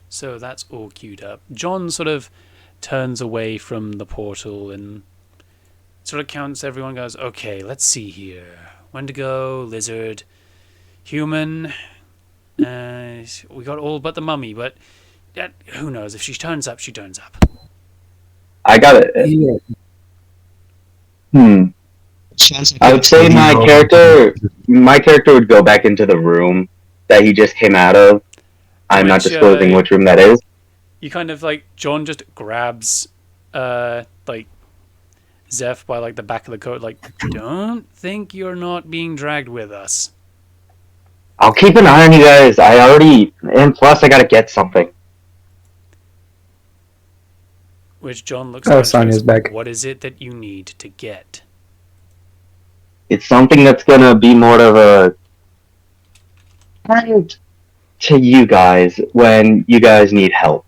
So that's all queued up. John sort of turns away from the portal and sort of counts everyone, goes, okay, let's see here. Wendigo, lizard, human. We got all but the mummy, but who knows? If she turns up, she turns up. I got it. Yeah. I would say my character would go back into the room that he just came out of. I'm not disclosing which room that is. You kind of John just grabs Zeph by the back of the coat, don't think you're not being dragged with us. I'll keep an eye on you guys. And plus I gotta get something. Which John looks at Sonya's back. What is it that you need to get? It's something that's gonna be more of a And to you guys when you guys need help.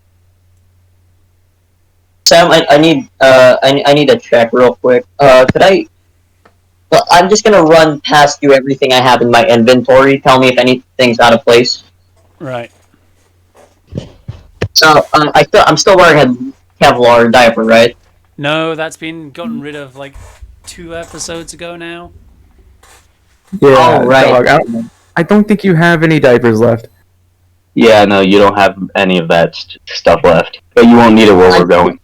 Sam, I need a check real quick. Could I? Well, I'm just gonna run past you everything I have in my inventory. Tell me if anything's out of place. Right. So, I'm still wearing a Kevlar diaper, right? No, that's been gotten rid of like 2 episodes ago now. Yeah, Oh, right. dog. I don't think you have any diapers left. Yeah, no, you don't have any of that stuff left, but you won't need it where we're going.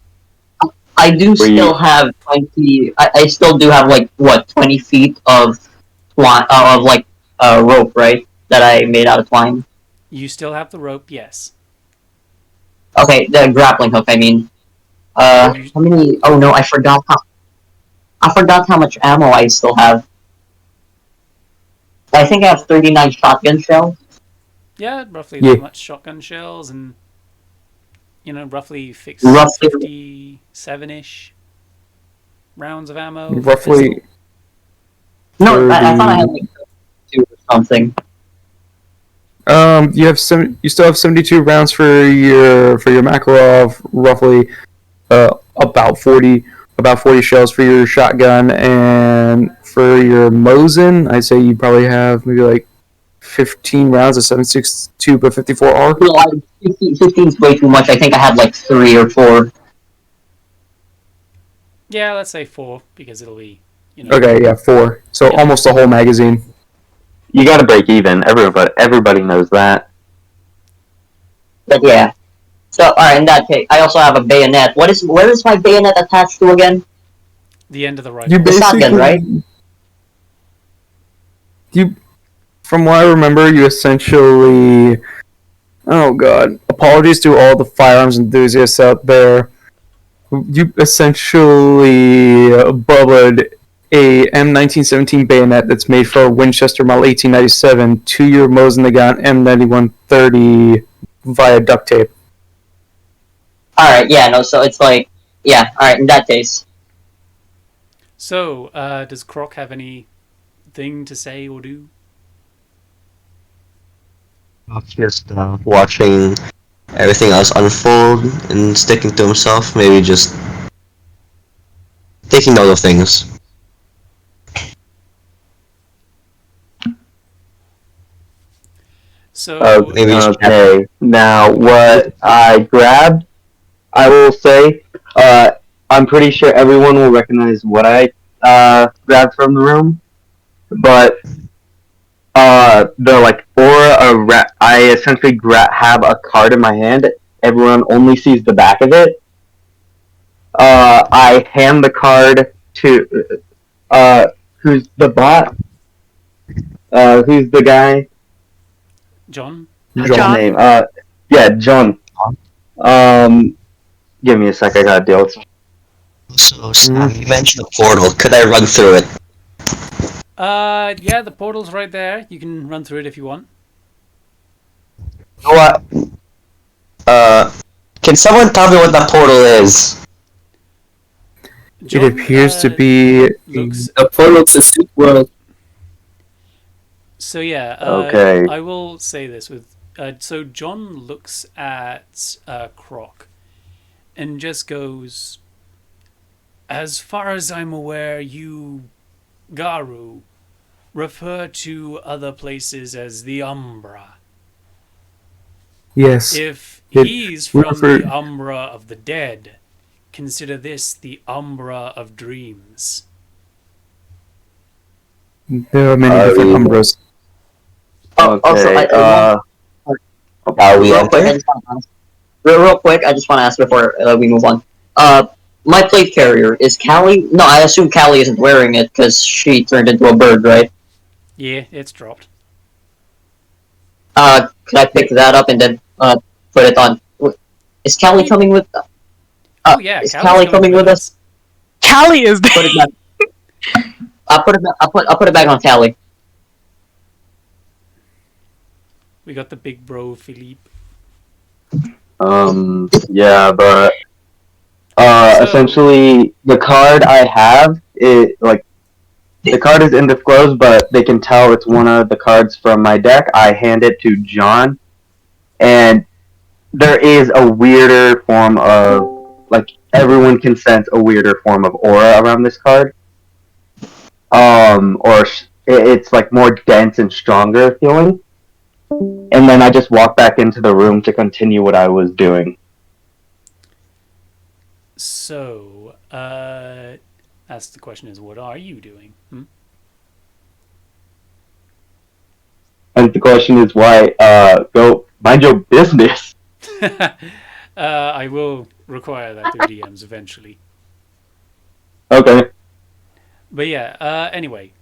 I do Were you- still have 20. I still do have like what 20 feet of twine of like rope, right? That I made out of twine. You still have the rope, yes. Okay, the grappling hook. I mean, You, how many? Oh no, I forgot how much ammo I still have. I think I have 39 shotgun shells. yeah, roughly Yeah. that much shotgun shells and roughly Roughly, 57-ish rounds of ammo. for the Roughly. pistol. no, I thought I 30. had like two or something. You have you still have 72 rounds for your Makarov. Roughly, about 40 shells for your shotgun, and for your Mosin, I'd say you probably have maybe like 15 rounds of 7.62 but 54R. No, 15 is way too much. I think I had like 3 or 4. Yeah, let's say 4 because it'll be. Okay, yeah, 4. So Yeah. almost a whole magazine. You gotta break even. Everybody knows that. But yeah. So alright, in that case, I also have a bayonet. Where is my bayonet attached to again? The end of the rifle. You The shotgun, basically, right? you, from what I remember, you essentially. Oh god! Apologies to all the firearms enthusiasts out there. You essentially bubbled a M1917 bayonet that's made for a Winchester Model 1897 to your Mosin Nagant M9130 via duct tape. Alright, yeah, no, so it's like, yeah, alright, in that case. So, does Croc have anything to say or do? Just watching everything else unfold and sticking to himself, maybe just taking note of things. So, Maybe Okay. Now, what I grabbed, I will say, I'm pretty sure everyone will recognize what I grabbed from the room, but the like I essentially have a card in my hand. Everyone only sees the back of it. I hand the card to who's the bot? Who's the guy? John? What's his John? name? Yeah, John. Give me a sec. I gotta deal with. So, you mentioned the portal. Could I run through it? Yeah, the portal's right there. You can run through it if you want. You know what? Can someone tell me what that portal is? John, It appears to be looks. A portal to Soup World. So yeah. Okay. I will say this with. So John looks at Croc, and just goes. As far as I'm aware, you, Garu, refer to other places as the Umbra. yes. If It he's from refer- the Umbra of the dead, consider this the Umbra of dreams. There are many different Umbras. Oh, also, Okay. Are we real quick, enter? real quick, I just want to ask before we move on. My plate carrier, is Callie... No, I assume Callie isn't wearing it because she turned into a bird, right? Yeah, it's dropped. Could I pick that up and then put it on? Is Callie coming with... Oh yeah, is Callie's Callie coming with us? Callie is there. Put it back. I'll put it back on Callie. We got the big bro Philippe. Yeah, but So- essentially the card I have, it like The card is undisclosed, but they can tell it's one of the cards from my deck. I hand it to John, and there is a weirder form of, like, everyone can sense a weirder form of aura around this card. It's like more dense and stronger feeling. And then I just walk back into the room to continue what I was doing. So, that's the question: is what are you doing? And the question is why, go mind your business. I will require that through DMs eventually. Okay. But yeah, anyway.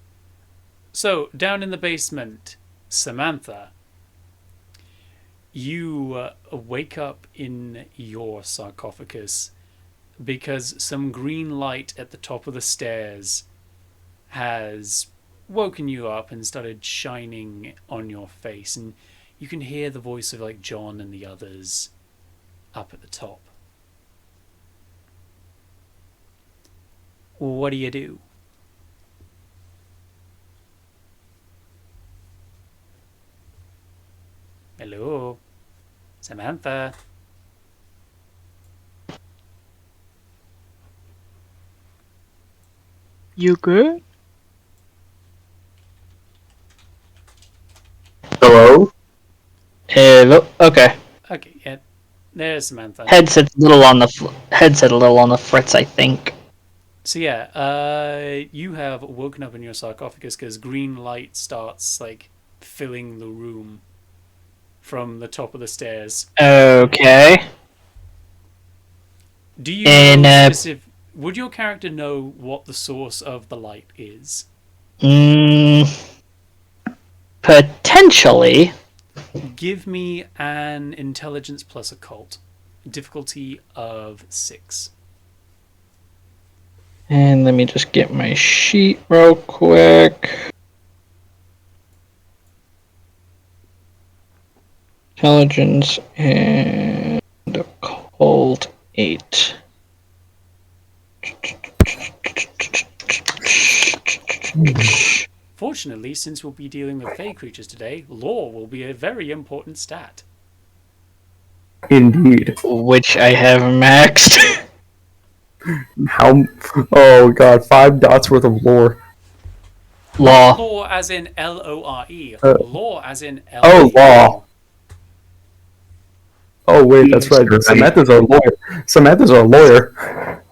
So, down in the basement, Samantha, you wake up in your sarcophagus because some green light at the top of the stairs has woken you up and started shining on your face, and you can hear the voice of like John and the others up at the top. What do you do? Hello, Samantha. You good? Hello? Hello. Okay. Okay, yeah, there's Samantha. Headset a little on the fritz, I think. So yeah, you have woken up in your sarcophagus because green light starts like filling the room from the top of the stairs. Okay. Do you And, know would your character know what the source of the light is? Potentially. Give me an intelligence plus occult, difficulty of 6. And let me just get my sheet real quick. Intelligence and occult 8. Fortunately, since we'll be dealing with fey creatures today, law will be a very important stat. Indeed. Which I have maxed. How? Oh god, 5 dots worth of lore. Law. Law as in Lore. Law as in L. Oh, law. Oh wait, that's right. Samantha's our lawyer. Samantha's our lawyer.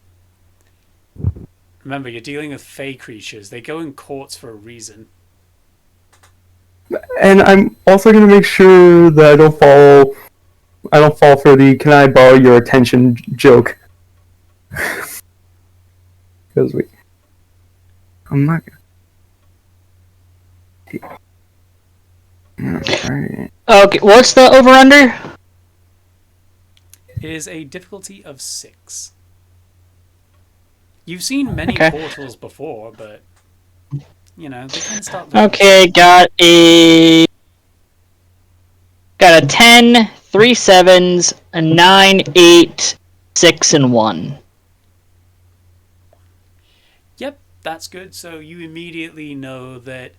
Remember, you're dealing with fey creatures. They go in courts for a reason. And I'm also gonna make sure that I don't fall for the "can I borrow your attention" joke. Because I'm not gonna. Alright. Okay, what's the over-under? It is a difficulty of 6. You've seen many Okay. portals before, but you know they can start. Okay, got a 10, 3 7s, a 9, 8, 6, and 1. Yep, that's good. So you immediately know that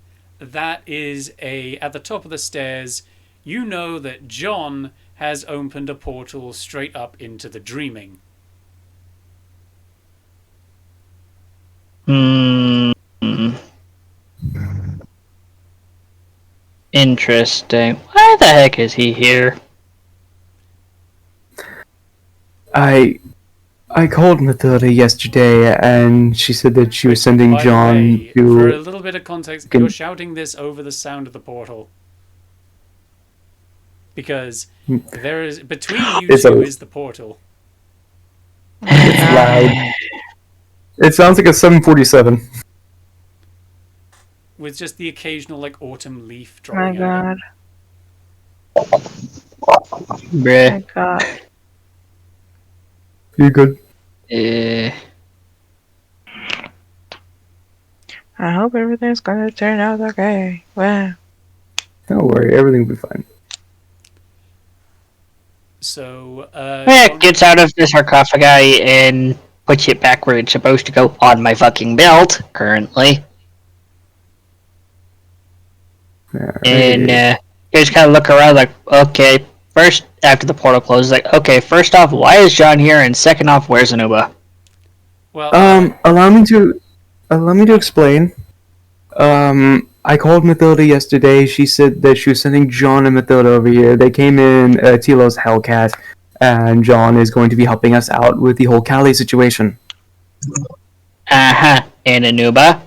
is at the top of the stairs. You know that John has opened a portal straight up into the dreaming. Interesting. Why the heck is he here? I called Mathilda yesterday, and she said that she was sending By the John way, to. for a little bit of context, you're shouting this over the sound of the portal. Because there is between you two is the portal. It's loud. It sounds like a 747. With just the occasional like autumn leaf My dropping out. god. Bruh. My god. You good? I hope everything's gonna turn out okay. Wow. Don't worry, everything will be fine. So, It gets out of the sarcophagi and puts it back where it's supposed to go on my fucking belt, currently. And you just kind of look around like, okay, first, after the portal closes, like, okay, first off, why is John here? And second off, where's Anuba? Well, Allow me to explain. I called Mathilda yesterday. She said that she was sending John and Mathilda over here. They came in Tilo's Hellcat, and John is going to be helping us out with the whole Cali situation. Uh-huh. And Anuba?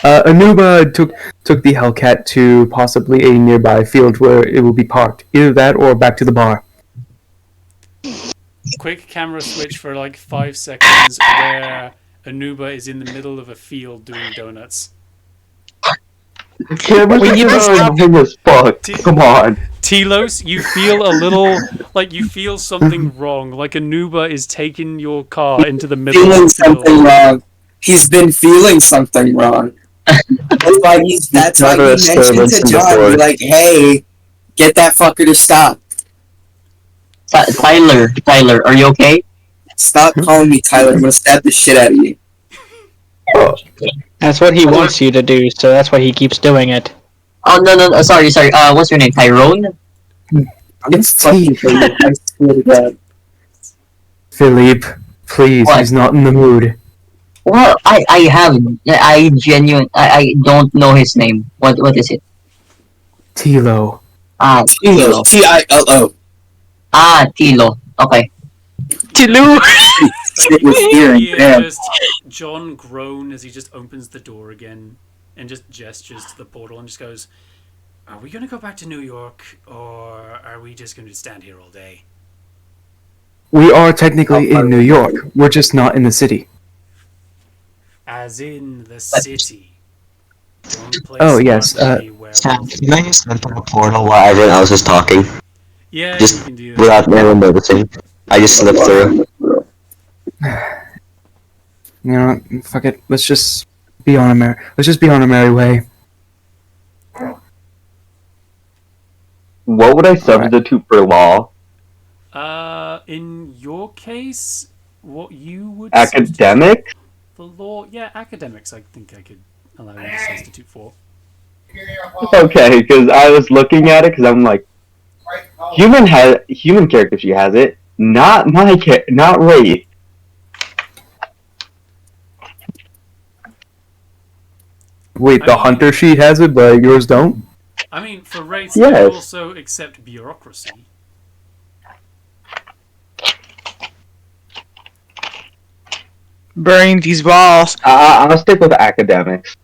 Anuba took the Hellcat to possibly a nearby field where it will be parked. Either that or back to the bar. quick camera switch for like 5 seconds where Anuba is in the middle of a field doing donuts. Cameras are annoying as fuck. Come on. Telos, you feel a little like you feel something wrong. Like Anuba is taking your car into the middle of Feeling the field. something wrong. He's been feeling something wrong. That's why he mentioned to John, be like, hey, get that fucker to stop. Tyler, are you okay? Stop calling me Tyler. I'm gonna stab the shit out of you. That's what he wants you to do, so that's why he keeps doing it. Oh no, sorry. What's your name? Tyrone? It's fucking crazy. I swear to God. Philippe, please, What? he's not in the mood. Well, I don't know his name. What is it? Tilo. Tilo. Tilo. Tilo. Okay. Tilu! Shit was here and there. Just John groan as he just opens the door again and just gestures to the portal and just goes, "Are we going to go back to New York, or are we just going to stand here all day?" We are technically in New York. We're just not in the city. As in the city. The only place Oh, yes, largely where Sam, can I just enter a portal while everyone else is talking? yeah, you Just can do that. without anyone noticing. I just slipped through. You know, fuck it. Let's just be on a merry way. What would I substitute for law? In your case, what you would Academic? the law, yeah, academics. I think I could allow you to substitute for. Okay, because I was looking at it because I'm like, human character she has it, not Ray. Wait, the hunter sheet has it, but yours don't? I mean, for rates, Yes. they also accept bureaucracy. Burying these balls. I'll stick with academics.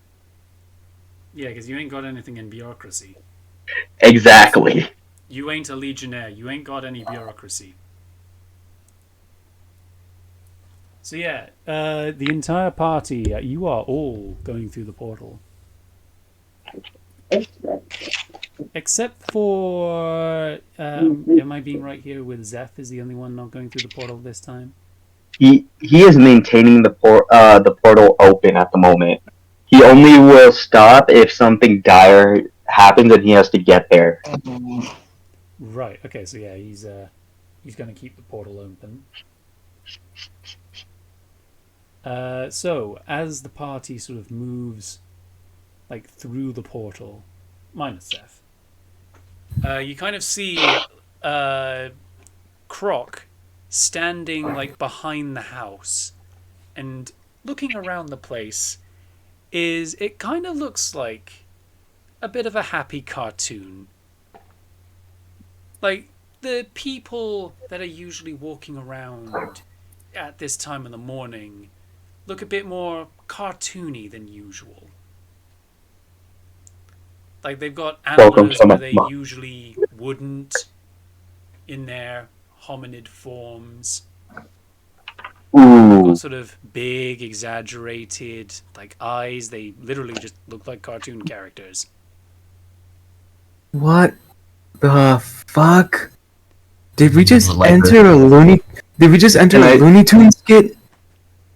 Yeah, because you ain't got anything in bureaucracy. Exactly. You ain't a legionnaire. You ain't got any bureaucracy. So yeah, the entire party, you are all going through the portal. Except for, am I being right here with Zeph is the only one not going through the portal this time? He is maintaining the portal open at the moment. He only will stop if something dire happens and he has to get there. Right, okay, so yeah, he's going to keep the portal open. So, as the party sort of moves like through the portal, minus Seth, you kind of see Croc standing like behind the house and looking around the place. It kind of looks like a bit of a happy cartoon. Like the people that are usually walking around at this time of the morning look a bit more cartoony than usual. Like they've got antlers where they usually wouldn't in their hominid forms. Ooh. Got sort of big, exaggerated, like eyes. They literally just look like cartoon characters. What the fuck? Did we just enter a Looney? Did we just enter a Looney Tunes skit?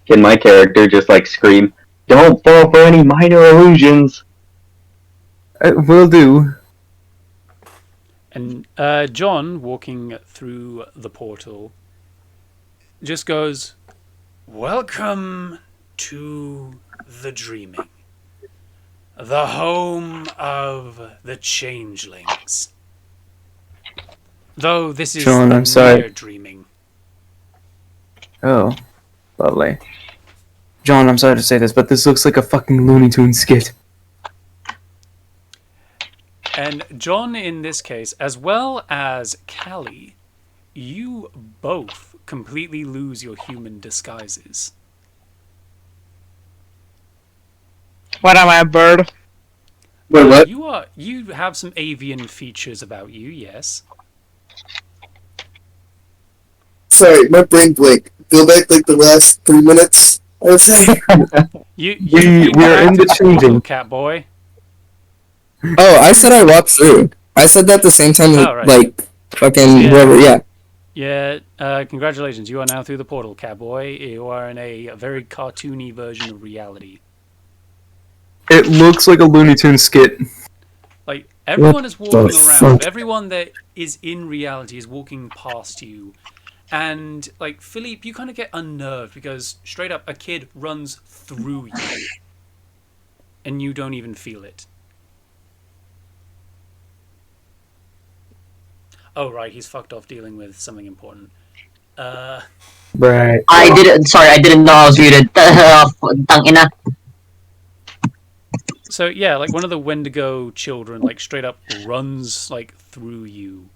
Can my character just like scream, "Don't fall for any minor illusions"? Will do. And John, walking through the portal, just goes, "Welcome to the dreaming. the home of the changelings. Though this is John, I'm sorry. mere dreaming. Oh, lovely. John, I'm sorry to say this, but this looks like a fucking Looney Tunes skit. And John, in this case, as well as Callie, you both completely lose your human disguises. What am I, a bird? Wait, what? You have some avian features about you, yes. Sorry, my brain blinked. Go back like the last 3 minutes. I was saying. We're in the changing. Cat boy. Oh, I said I walked through. I said that the same time, right. like fucking Yeah. whoever. Yeah. Yeah, congratulations. You are now through the portal, Catboy. You are in a very cartoony version of reality. It looks like a Looney Tunes skit. Like, everyone is walking the around. fuck? Everyone that is in reality is walking past you. And, like, Philippe, you kind of get unnerved because, straight up, a kid runs through you. And you don't even feel it. Oh, right, he's fucked off dealing with something important. Right. I didn't know I was muted. Tangina. So, yeah, like, one of the Wendigo children, like, straight up runs, like, through you.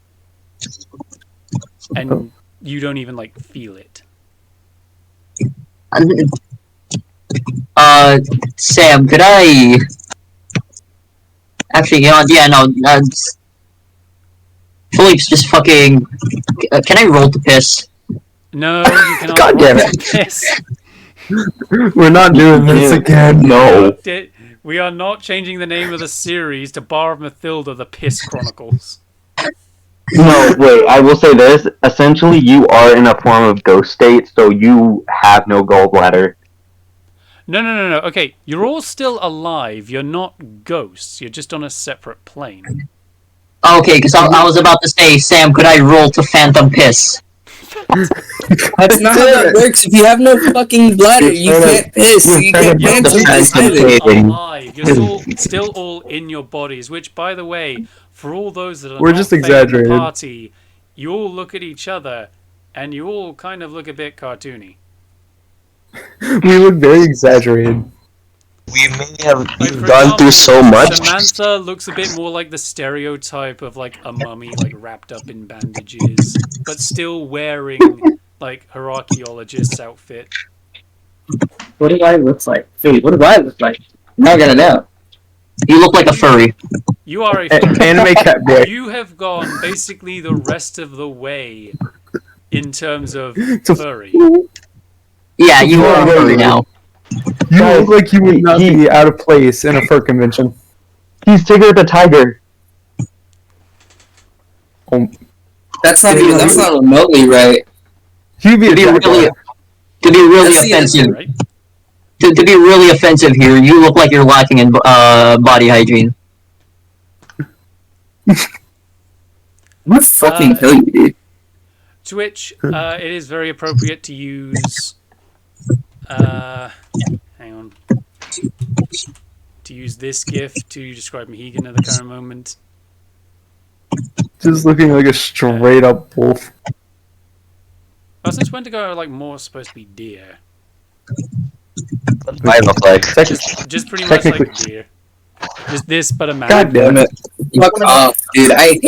And you don't even, like, feel it. Sam, could I... Actually, you know, yeah, no, Philippe's just fucking... Can I roll to piss? No, you cannot. God damn roll it. to piss. We're not doing this again. No. We are not changing the name of the series to Bar of Mathilda, the Piss Chronicles. No, wait, I will say this. Essentially, you are in a form of ghost state, so you have no gallbladder. No. Okay, you're all still alive. You're not ghosts. You're just on a separate plane. Okay, because I was about to say, Sam, could I roll to phantom piss? That's not how that works. If you have no fucking bladder, you can't piss. You can't You're phantom piss Phantom either. piss. alive. You're still all in your bodies. Which, by the way, for all those that are We're not just fake at the exaggerated. party, you all look at each other, and you all kind of look a bit cartoony. We look very exaggerated. We may have Like, for gone through example, so much. Samantha looks a bit more like the stereotype of like a mummy, like wrapped up in bandages, but still wearing like her archaeologist's outfit. What do I look like? Wait, what do I look like? Now I gotta know. You look like a furry. You are a furry. Anime cat boy. You have gone basically the rest of the way in terms of To- furry. Yeah, you are a furry now. You look like you would not be out of place in a fur convention. He's Tigger the Tiger. That's not remotely right. You'd be To a be jaguar. really, to be really That's the offensive, Right? to be really offensive here, you look like you're lacking in body hygiene. I'm gonna fucking kill you, dude. To which it is very appropriate to use. Hang on. To use this GIF to describe Mohegan at the current moment. Just looking like a straight up wolf. Oh, since Wendigo are like more supposed to be deer. I look like. Just pretty much like Technically. deer. Just this, but a man. God damn it. Fuck off, dude. I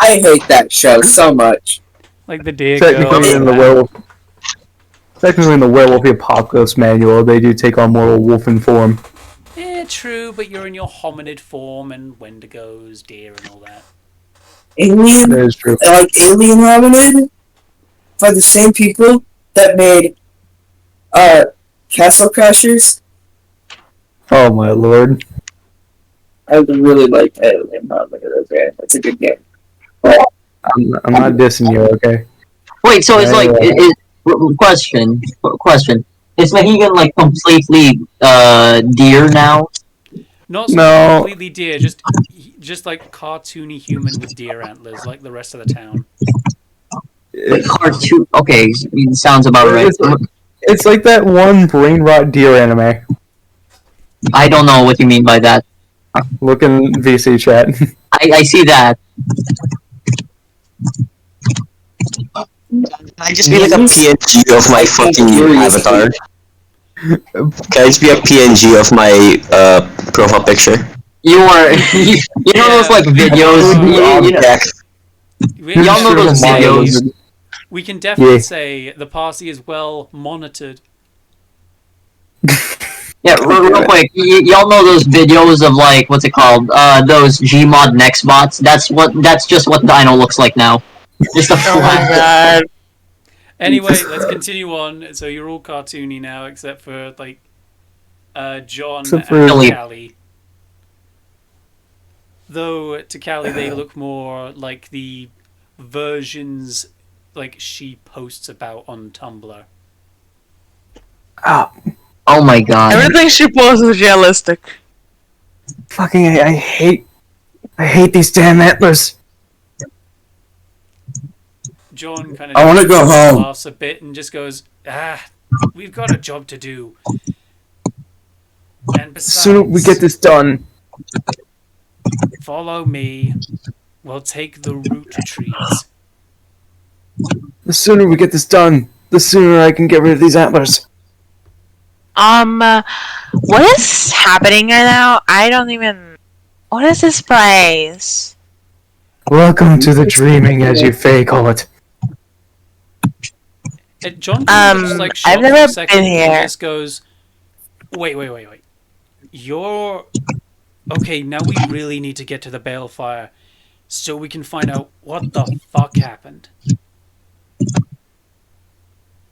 hate that show so much. Like the deer girl. Technically in the werewolf. Technically in the werewolf apocalypse manual, they do take on more wolfen form. Yeah, true, but you're in your hominid form and Wendigos, deer, and all that. Alien, That is true. like Alien Hominid, by the same people that made Castle Crashers. Oh my lord. I really like Alien Hominid. It's a good game. I'm not dissing you, okay? Wait, so it's like Yeah. question. Is Mohegan like completely deer now? Not so No. completely deer, just like cartoony human with deer antlers, like the rest of the town. Like cartoon? Okay, sounds about right. It's like that one brain rot deer anime. I don't know what you mean by that. Look in VC chat. I see that. Can I just be like a PNG of my fucking avatar? Can I just be a PNG of my profile picture? You are you know those like videos. Y'all know those videos. We can definitely Yeah. say the party is well monitored. Yeah, real quick. Y'all know those videos of like what's it called? Those Gmod next bots. That's just what Dino looks like now. Just a Oh my flat. god. Anyway, let's continue on. So you're all cartoony now, except for like John Except and for- Callie. Though to Callie they look more like the versions like she posts about on Tumblr. Oh, Oh my god. Everything she posts is realistic. fucking! I hate these damn antlers. John kind of I wanna go home. laughs a bit and just goes, we've got a job to do. And The sooner besides, we get this done, follow me. We'll take the root trees. the sooner we get this done, the sooner I can get rid of these antlers. What is happening right now? I don't even. What is this place? Welcome to the dreaming, as you fey call it. John kind of just like I've shot never for a second been here. and just goes, wait. You're okay. Now we really need to get to the balefire so we can find out what the fuck happened.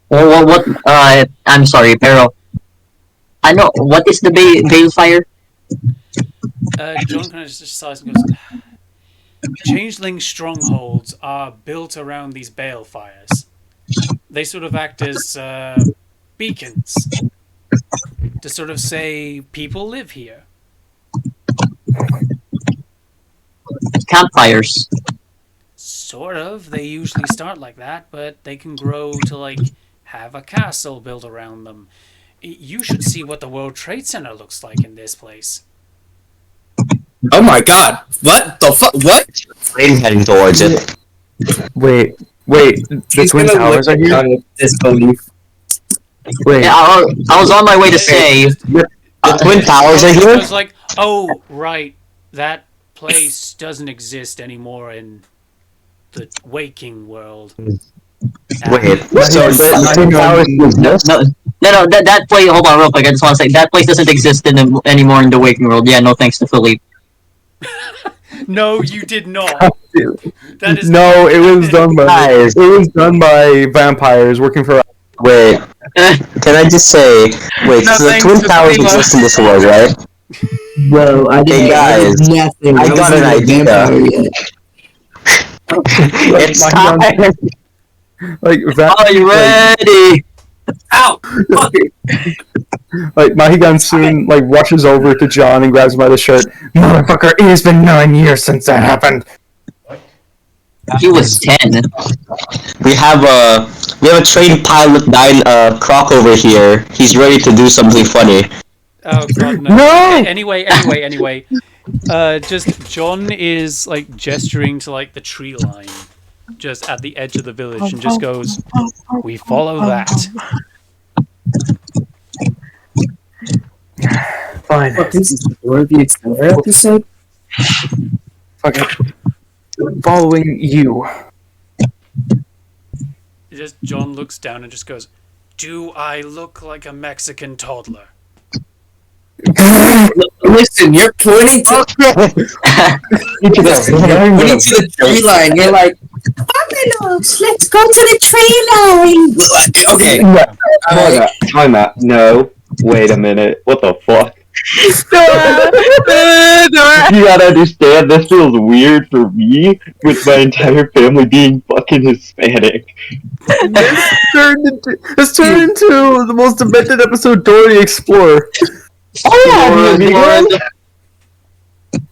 Well, what? I'm sorry, Pero. I know what is the balefire? John kind of just sighs and goes, changeling strongholds are built around these balefires. They sort of act as beacons to sort of say people live here. Campfires. Sort of. They usually start like that, but they can grow to like have a castle built around them. You should see what the World Trade Center looks like in this place. Oh my god. What the fuck? What? I'm heading towards it. Wait, the He's Twin gonna Towers look are here? down with disbelief. Wait, Yeah, I was on my way to say. The Twin Towers are I here? was like, oh, right. That place doesn't exist anymore in the waking world. Wait, Ah, so the Twin Towers exist? No, that place. Hold on, real quick. I just want to say that place doesn't exist anymore in the waking world. Yeah, no thanks to Philippe. no, you did not. That is no, it was done by Guys. vampires working for. Wait, can I just say, wait, No, so the thanks Twin to Towers Prima. exist in this world, right? Bro, I Hey guys, nothing. I got an idea. It's time! Like Are you ready? Ow! Fuck it. like Mahigan soon like rushes over to John and grabs him by the shirt. Motherfucker, it has been 9 years since that happened. He was 10. We have a trained pilot Croc over here. He's ready to do something funny. Oh god, no. No! Anyway. Just John is like gesturing to like the tree line, just at the edge of the village, and just goes, "We follow that." Fine. What, this is the Dora the Explorer episode? Fuck it. Following you. Just John looks down and just goes, "Do I look like a Mexican toddler?" Listen, you're pointing to pointing to the tree line. You're like, Buffaloes, let's go to the tree line. Okay. Time out. No. Wait a minute. What the fuck? Dora. You gotta understand, this feels weird for me, with my entire family being fucking Hispanic. This turned into the most demented episode, Dora the Explorer. Oh yeah,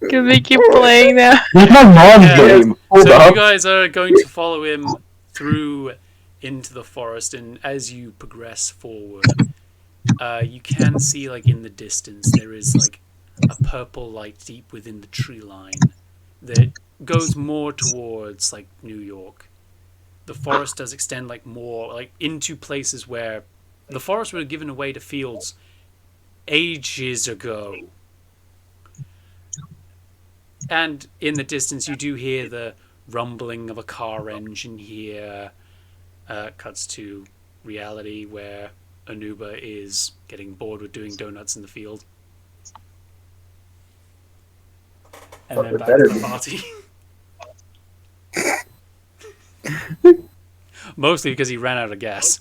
Can they keep playing now? That's my mom's Yeah. name. Hold So up. you guys are going to follow him through into the forest, and as you progress forward, You can see, like, in the distance, there is, like, a purple light deep within the tree line that goes more towards, like, New York. The forest does extend, like, more, like, into places where the forests were given away to fields ages ago. And in the distance, you do hear the rumbling of a car engine here. Cuts to reality where Anuba is getting bored with doing donuts in the field. And then back to the party. Mostly because he ran out of gas.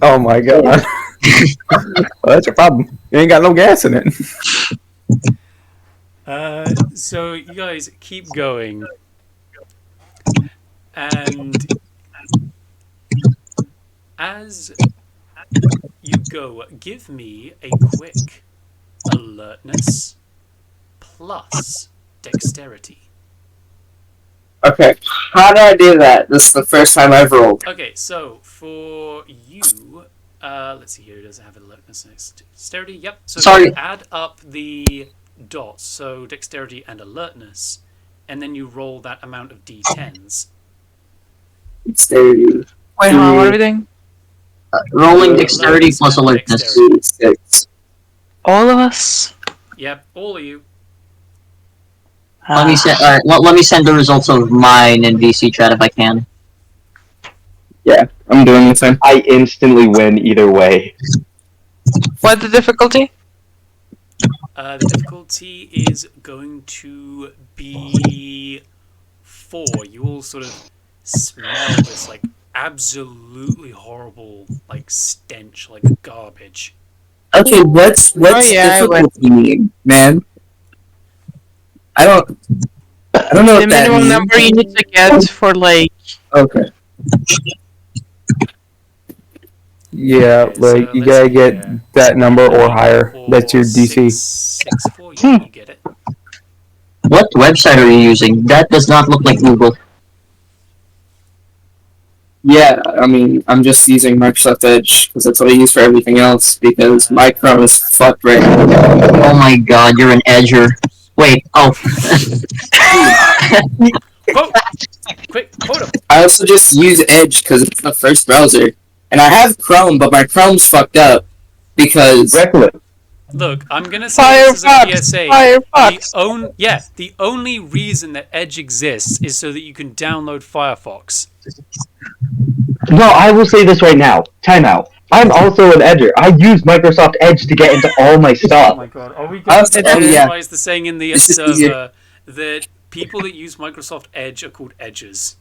Oh my god. Well, that's your problem. You ain't got no gas in it. So you guys keep going. And as you go, give me a quick alertness plus dexterity. Okay, how do I do that? This is the first time I've rolled. Okay, so for you, let's see here. Does it have alertness and dexterity? Yep. So Sorry. you add up the dots, so dexterity and alertness, and then you roll that amount of d10s. Dexterity. Wait, hold on, what are we doing? Rolling dexterity plus and alertness. dexterity. 6. All of us? Yep, all of you. Let me send. Let me send the results of mine in VC chat if I can. Yeah, I'm doing the same. I instantly win either way. What's the difficulty? The difficulty is going to be 4. You all sort of smell this, like, absolutely horrible, like, stench, like garbage. Okay, what's difficulty mean, man? I don't know The what that minimum means. number you need to get for, like... Okay. Yeah, Okay, like so you let's gotta see get here. that number or higher. That's your DC. 6 for you. You get it. What website are you using? That does not look like Google. Yeah, I mean, I'm just using Microsoft Edge because that's what I use for everything else because my Chrome is fucked right now. Oh my god, you're an edger. Wait, oh. Quote! Quick, quote him. I also just use Edge because it's the first browser. And I have Chrome, but my Chrome's fucked up because... Reckless. Look, I'm gonna say this as a PSA. Firefox! The only reason that Edge exists is so that you can download Firefox. No, I will say this right now. Time out. I'm also an edger. I use Microsoft Edge to get into all my Oh stuff. my god, are we going to yeah. memorize the saying in the It's just server that people that use Microsoft Edge are called edgers?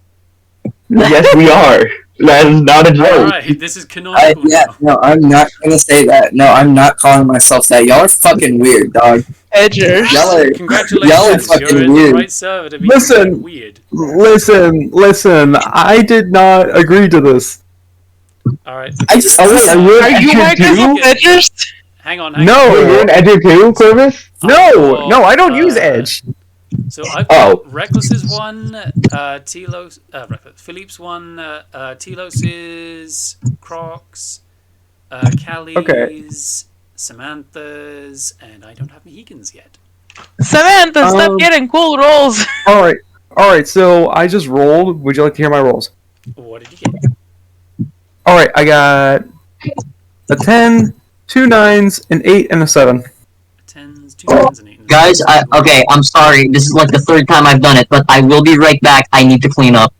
Yes, we are. That is not a joke. Alright, this is canonical yeah, now. no, I'm not gonna say that. No, I'm not calling myself that. Y'all are fucking weird, dog. Edgers. Y'all are Congratulations, fucking you're in the weird. right server to be Listen. weird. Listen. I did not agree to this. Alright, I just- Oh wait, are you Are an you edger Microsoft too? Edgers? hang on. Wait, you're an edger too, Corvus? No, I don't use Edge. So I've Oh. got Reckless's one, Telos, Philippe's one, Telos's, Croc's, Callie's, Samantha's, and I don't have Mohican's yet. Samantha, stop getting cool rolls! Alright, so I just rolled. Would you like to hear my rolls? What did you get? Alright, I got a 10, 2 9s, an 8, and a 7. 10s, 2 9s, and 8. Guys, okay, I'm sorry. This is like the third time I've done it, but I will be right back. I need to clean up.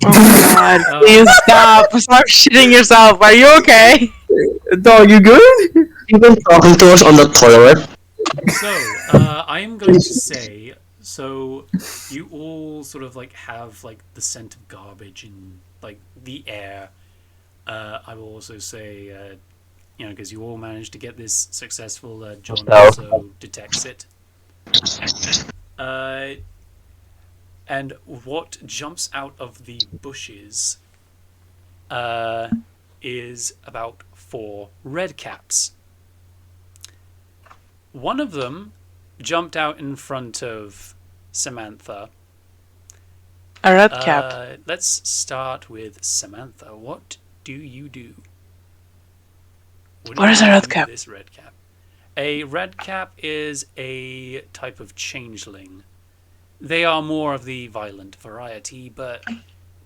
Oh my god, please stop! Stop shitting yourself, are you okay? Dog, you good? You've been talking to us on the toilet. So, I am going to say, so you all sort of like have like the scent of garbage in like the air. I will also say, you know, because you all managed to get this successful, John also detects it. And what jumps out of the bushes is about 4 red caps. One of them jumped out in front of Samantha. A red cap. Let's start with Samantha. What do you do? What is a red cap? This red cap. A red cap is a type of changeling. They are more of the violent variety, but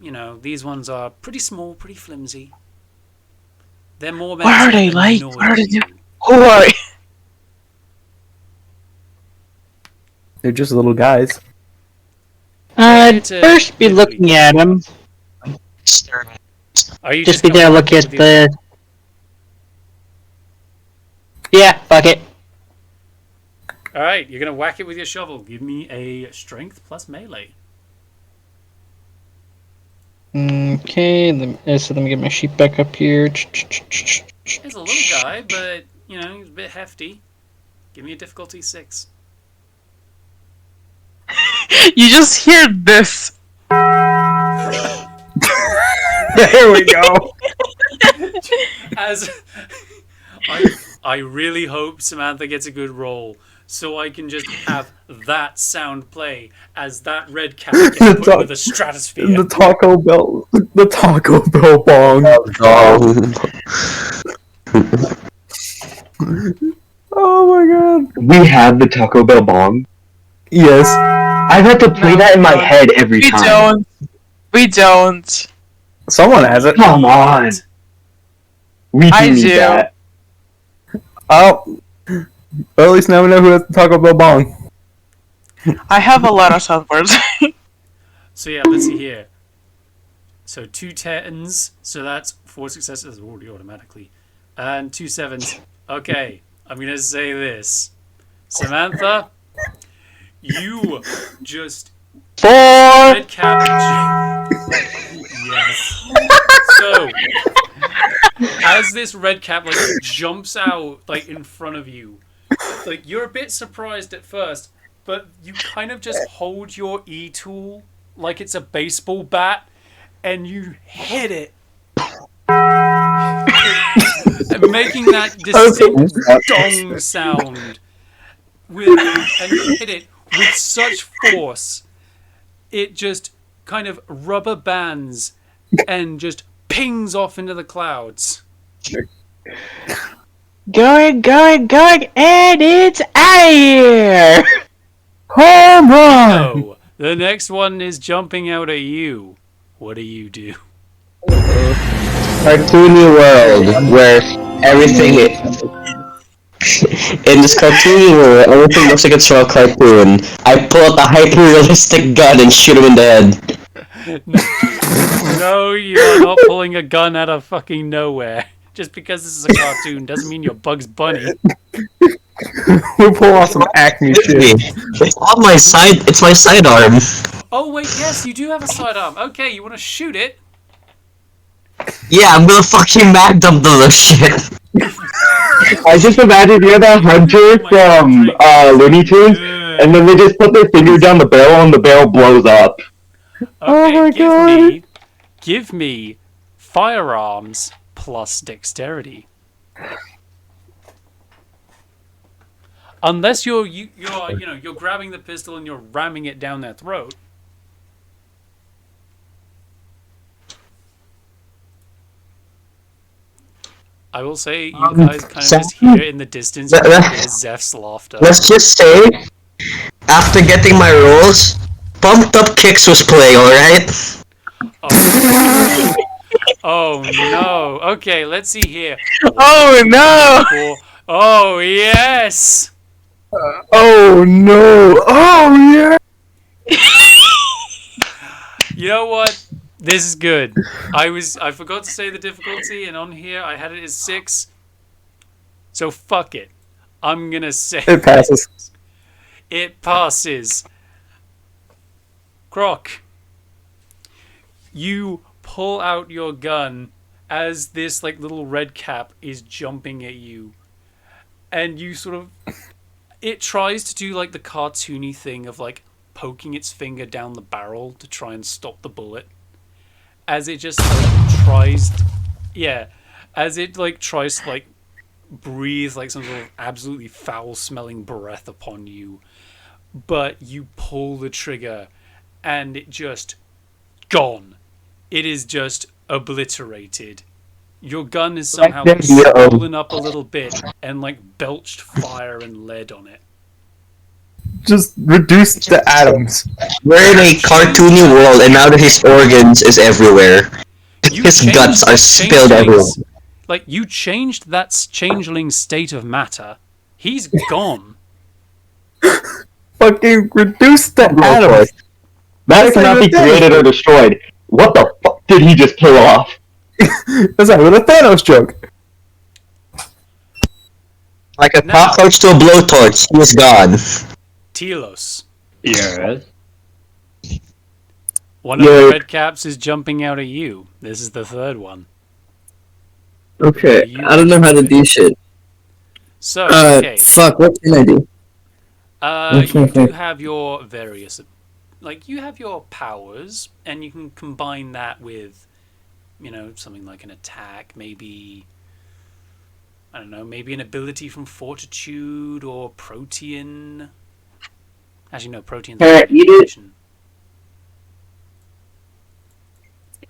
you know, these ones are pretty small, pretty flimsy. They're more meant What are to they like? annoy What are they you. doing? Who are they? They're just little guys. I'd to first be literally- looking at him. Are you Just be gonna there whack looking it at with your- the. Yeah, fuck it. All right, you're gonna whack it with your shovel. Give me a strength plus melee. Okay, so let me get my sheet back up here. He's a little guy, but you know he's a bit hefty. Give me a difficulty 6. You just hear this. There we go. As I really hope Samantha gets a good roll, so I can just have that sound play as that red cap gets put into the stratosphere. The Taco Bell bong. Oh my god. We have the Taco Bell bong. Yes. I've had to play that in my head every We time. don't. We don't. Someone has it. Come on. We I need do. that. Oh. Well, at least now we know who has the Taco Bell bong. I have a lot of soundboards. So yeah, let's see here. So 2 10s, so that's 4 successes already automatically, and 2 7s. Okay, I'm gonna say this, Samantha, you just 4! red cap. Yes. So as this red cap like jumps out like in front of you, like you're a bit surprised at first, but you kind of just hold your E tool like it's a baseball bat, and you hit it, and making that distinct dong sound, and you hit it with such force, it just kind of rubber bands and just pings off into the clouds. Going, and it's out of here! Home run! Oh, the next one is jumping out at you. What do you do? Cartoony world where everything in this cartoony world everything looks like it's from a cartoon. I pull out a hyper-realistic gun and shoot him in the head. No, you are not pulling a gun out of fucking nowhere. Just because this is a cartoon doesn't mean you're Bugs Bunny. We pull off some Acme shit. It's on my side. It's my sidearm. Oh wait, yes, you do have a sidearm. Okay, you want to shoot it? Yeah, I'm gonna fucking mag dump the little shit. I just imagine you're the hunter from Looney Tunes, and then they just put their finger down the barrel and the barrel blows up. Okay, Oh my God. Give me firearms plus dexterity. Unless you're grabbing the pistol and you're ramming it down their throat. I will say, you guys kind of just hear in the distance, you can hear Zeph's laughter. Let's just say, after getting my rolls, Pumped Up Kicks was playing, alright? Oh. Oh no. Okay, let's see here. Oh no! Oh yes. Oh no! Oh yeah! You know what? This is good. I forgot to say the difficulty, and on here I had it as 6. So fuck it. I'm gonna say It passes. it passes. Croc, you pull out your gun as this like little red cap is jumping at you, and you sort of, it tries to do like the cartoony thing of like poking its finger down the barrel to try and stop the bullet, as it just like, tries as it like tries to like breathe like some sort of absolutely foul smelling breath upon you, but you pull the trigger and it just gone. It is just obliterated. Your gun is like somehow the like idea of swollen up a little bit and like belched fire and lead on it. Just reduced to atoms. we're in a cartoony world, and now that his organs is everywhere. You His guts changed are the spilled everywhere. changeling's, like you changed that changeling state of matter. He's gone. Fucking reduced to atoms. Matter That's not cannot be even a thing. created or destroyed. What the fuck did he just pull off? That's not even a Thanos joke. Like a Now- cockroach to a blowtorch, he is gone. Telos. Yes. One of the red caps is jumping out at you. This is the third one. Okay, You I don't know how to do shit. So, okay. Fuck, what can I do? You do have your various, like you have your powers, and you can combine that with, you know, something like an attack, maybe, I don't know, maybe an ability from Fortitude or Protean. Actually, no, Protean's Alright, you do-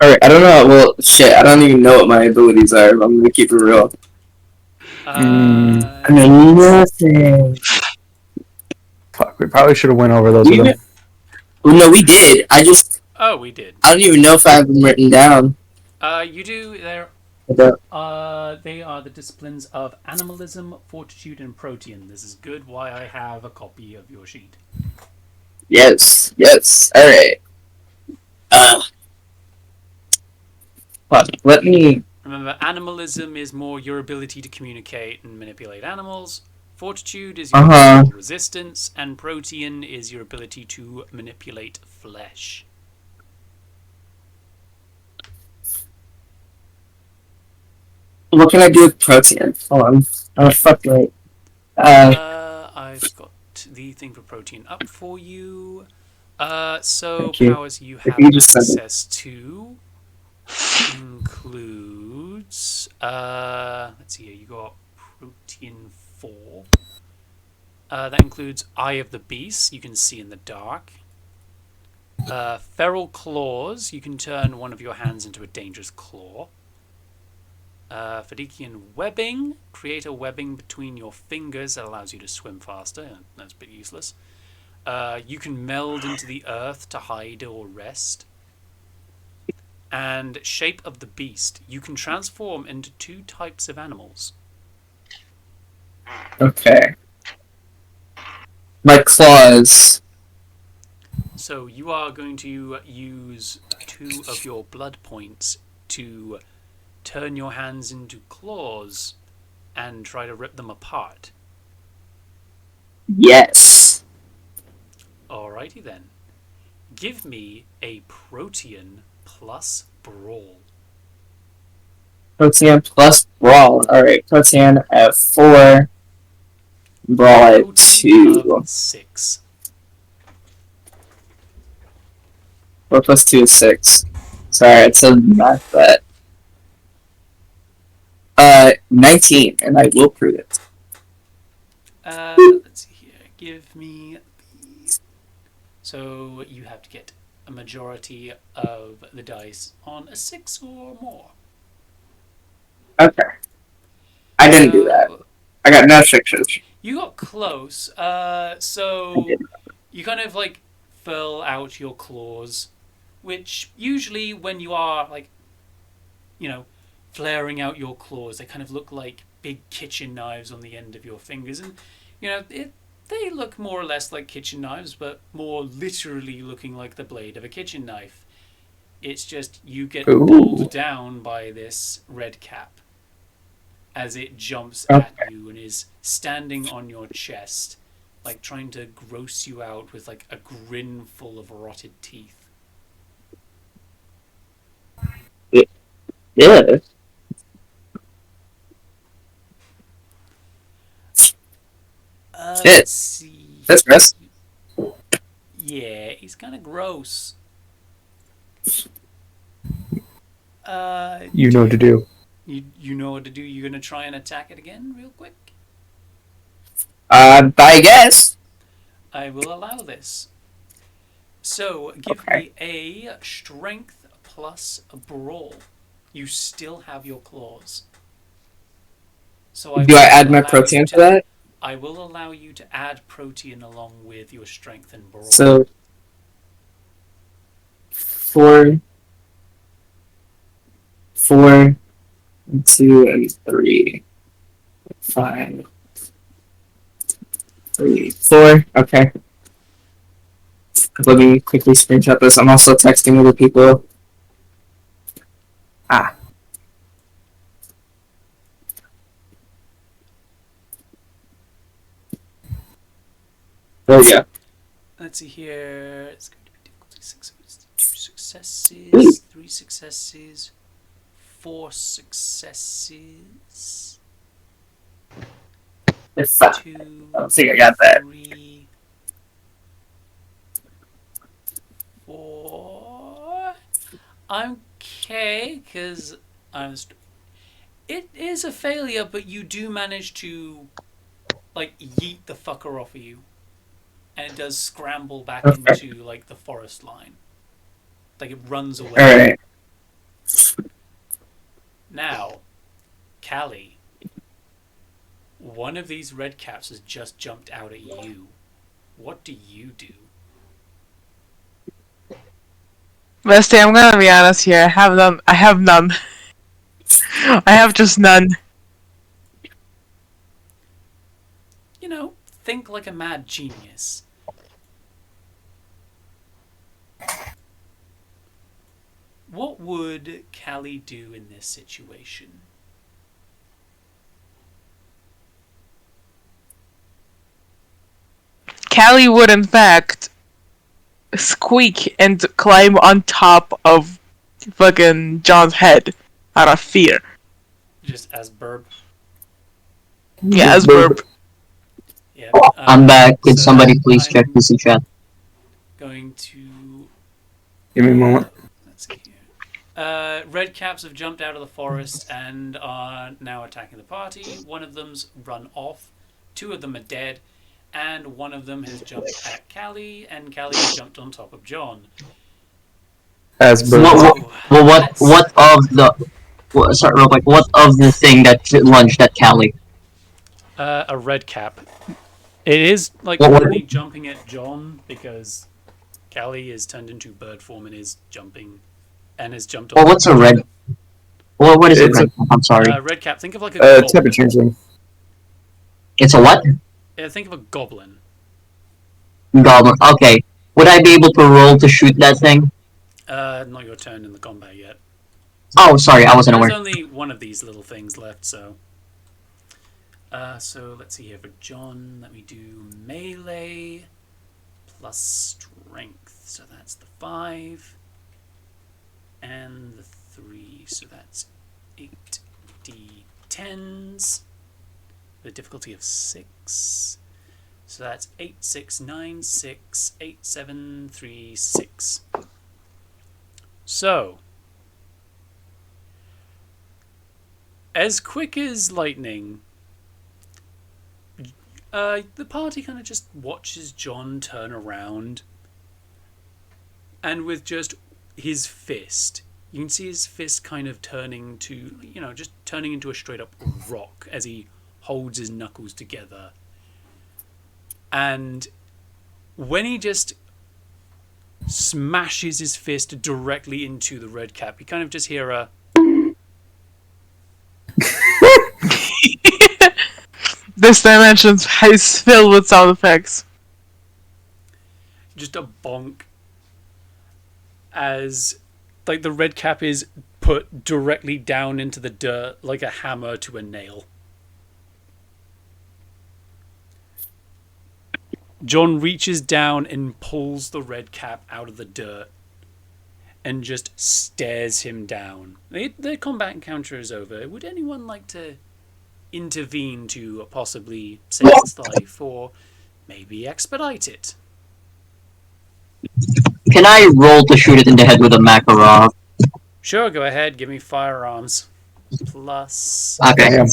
Alright, I don't know. Well, shit, I don't even know what my abilities are. I'm gonna keep it real. I mean, nothing. Fuck, we probably should have went over those with him. Well, no, we did. I just, Oh, we did. I don't even know if I have them written down. You do. They are the disciplines of animalism, fortitude, and protean. This is good. Why I have a copy of your sheet. Yes, alright. Fuck, let me... Remember, animalism is more your ability to communicate and manipulate animals. Fortitude is your physical resistance, and protean is your ability to manipulate flesh. What can I do with protein? Hold on. Oh, fuck, right. I've got the thing for protein up for you. So Thank you. powers you If have you just send it. access to includes let's see here, you got protein 4. That includes Eye of the Beast, you can see in the dark. Feral Claws, you can turn one of your hands into a dangerous claw. Fidikian Webbing, create a webbing between your fingers that allows you to swim faster. That's a bit useless. You can meld into the earth to hide or rest. And Shape of the Beast, you can transform into 2 types of animals. Okay. My claws. So you are going to use 2 of your blood points to turn your hands into claws and try to rip them apart. Yes. Alrighty then. Give me a Protean plus Brawl. Protein plus brawl. Alright, protein at 4. Brawl at Protean 2. of 6. 4 plus 2 is 6. Sorry, it's a math bet. 19, and I will prove it. Let's see here. Give me the... So you have to get a majority of the dice on a 6 or more. Okay. I didn't do that. I got no 6s. You got close. So you kind of like fill out your claws, which usually when you are like, you know, flaring out your claws, they kind of look like big kitchen knives on the end of your fingers, and you know they look more or less like kitchen knives, but more literally looking like the blade of a kitchen knife. It's just you get pulled down by this red cap as it jumps at you and is standing on your chest, like trying to gross you out with like a grin full of rotted teeth. Yeah. Let's see. That's gross. Yeah, he's kind of gross. You know what to do. You know what to do. You're gonna try and attack it again, real quick. I guess. I will allow this. So give me a strength plus a brawl. You still have your claws. So Do I add my protein to that? I will allow you to add protein along with your strength and brawn. So 4, 4, 2, and 3, 5, 3, 4. Okay. Let me quickly screenshot this. I'm also texting other people. There we go. Let's see here. It's going to be difficulty 6. So it's 2 successes, 3 successes, 4 successes. It's 2. I don't think I got that. 3, 4. I'm okay, because it is a failure, but you do manage to, like, yeet the fucker off of you. And it does scramble back into, like, the forest line. Like, it runs away. Alright. Now, Callie, one of these red caps has just jumped out at you. What do you do? Misty, I'm gonna be honest here. I have none. I have none. I have just none. You know, think like a mad genius. What would Callie do in this situation? Callie would, in fact, squeak and climb on top of fucking John's head out of fear. Just as burp? Yeah, as burp. Yeah, I'm back. Could so somebody please I'm check this in chat? Going to... Give me a moment. Let's see here. Red caps have jumped out of the forest and are now attacking the party. One of them's run off. 2 of them are dead. And one of them has jumped at Callie, and Callie has jumped on top of John. As bird. What of the... Sorry, real quick. What of the thing that lunged at Callie? A red cap. It is, like, What? only jumping at John, because Callie is turned into bird form and is jumping, and has jumped on... Well, what's a red... Well, what is It's a red cap? I'm sorry. red cap, think of like a goblin. Type of changeling. It's a what? Yeah, think of a goblin. Goblin. Okay. Would I be able to roll to shoot that thing? Not your turn in the combat yet. Oh, sorry, I wasn't There's aware. only one of these little things left, so... so let's see here for John. Let me do melee plus strength. So that's the 5 and the 3. So that's 8d10s. The difficulty of 6. So that's 8, 6, 9, 6, 8, 7, 3, 6. So, as quick as lightning, the party kind of just watches John turn around, and with just his fist, you can see his fist kind of turning to, just turning into a straight up rock as he holds his knuckles together. And when he just smashes his fist directly into the red cap, you kind of just hear a... This dimension is filled with sound effects. Just a bonk as, like, the red cap is put directly down into the dirt like a hammer to a nail. John reaches down and pulls the red cap out of the dirt and just stares him down. The combat encounter is over. Would anyone like to intervene to possibly save its life or maybe expedite it? Can I roll to shoot it in the head with a Makarov? Sure, go ahead. Give me firearms. Plus... Okay.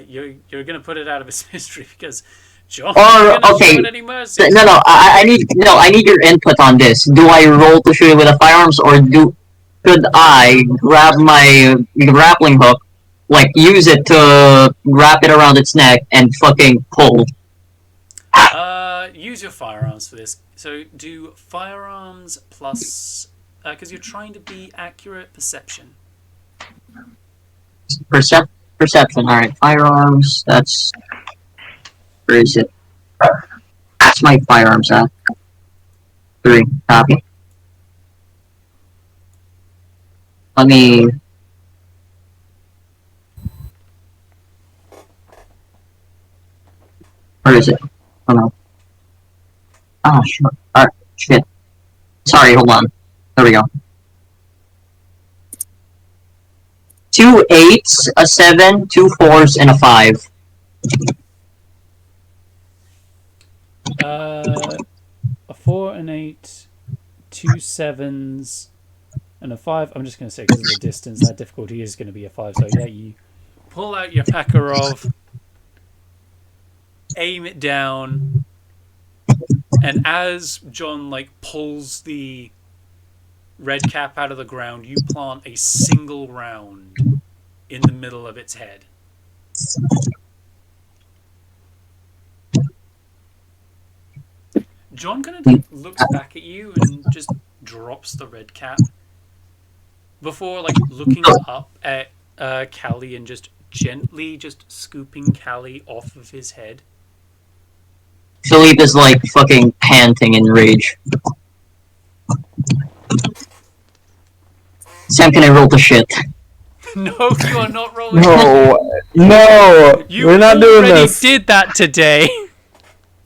You're gonna put it out of its history because John Or, gonna okay, show it any mercy. I need your input on this. Do I roll to shoot it with a firearms, or do could I grab my grappling hook, like use it to wrap it around its neck and fucking pull? Use your firearms for this. So do firearms plus, because you're trying to be accurate perception. Perception. All right, firearms. That's where is it? That's my firearms at 3. Copy. Let me. Where is it? Oh no. Oh shit. Alright, shit. Sorry, hold on. There we go. 2 8s, a 7, 2 4s, and a 5. A 4, an 8, 2 7s, and a 5. I'm just going to say because of the distance, that difficulty is going to be a 5. So yeah, you pull out your Makarov, aim it down, and as John like pulls the red cap out of the ground, you plant a single round in the middle of its head. John kind of looks back at you and just drops the red cap before like looking up at Callie and just gently just scooping Callie off of his head. Philippe is like fucking panting in rage. Sam, can I roll the shit? No, you are not rolling. No, You we're not doing already this. did that today.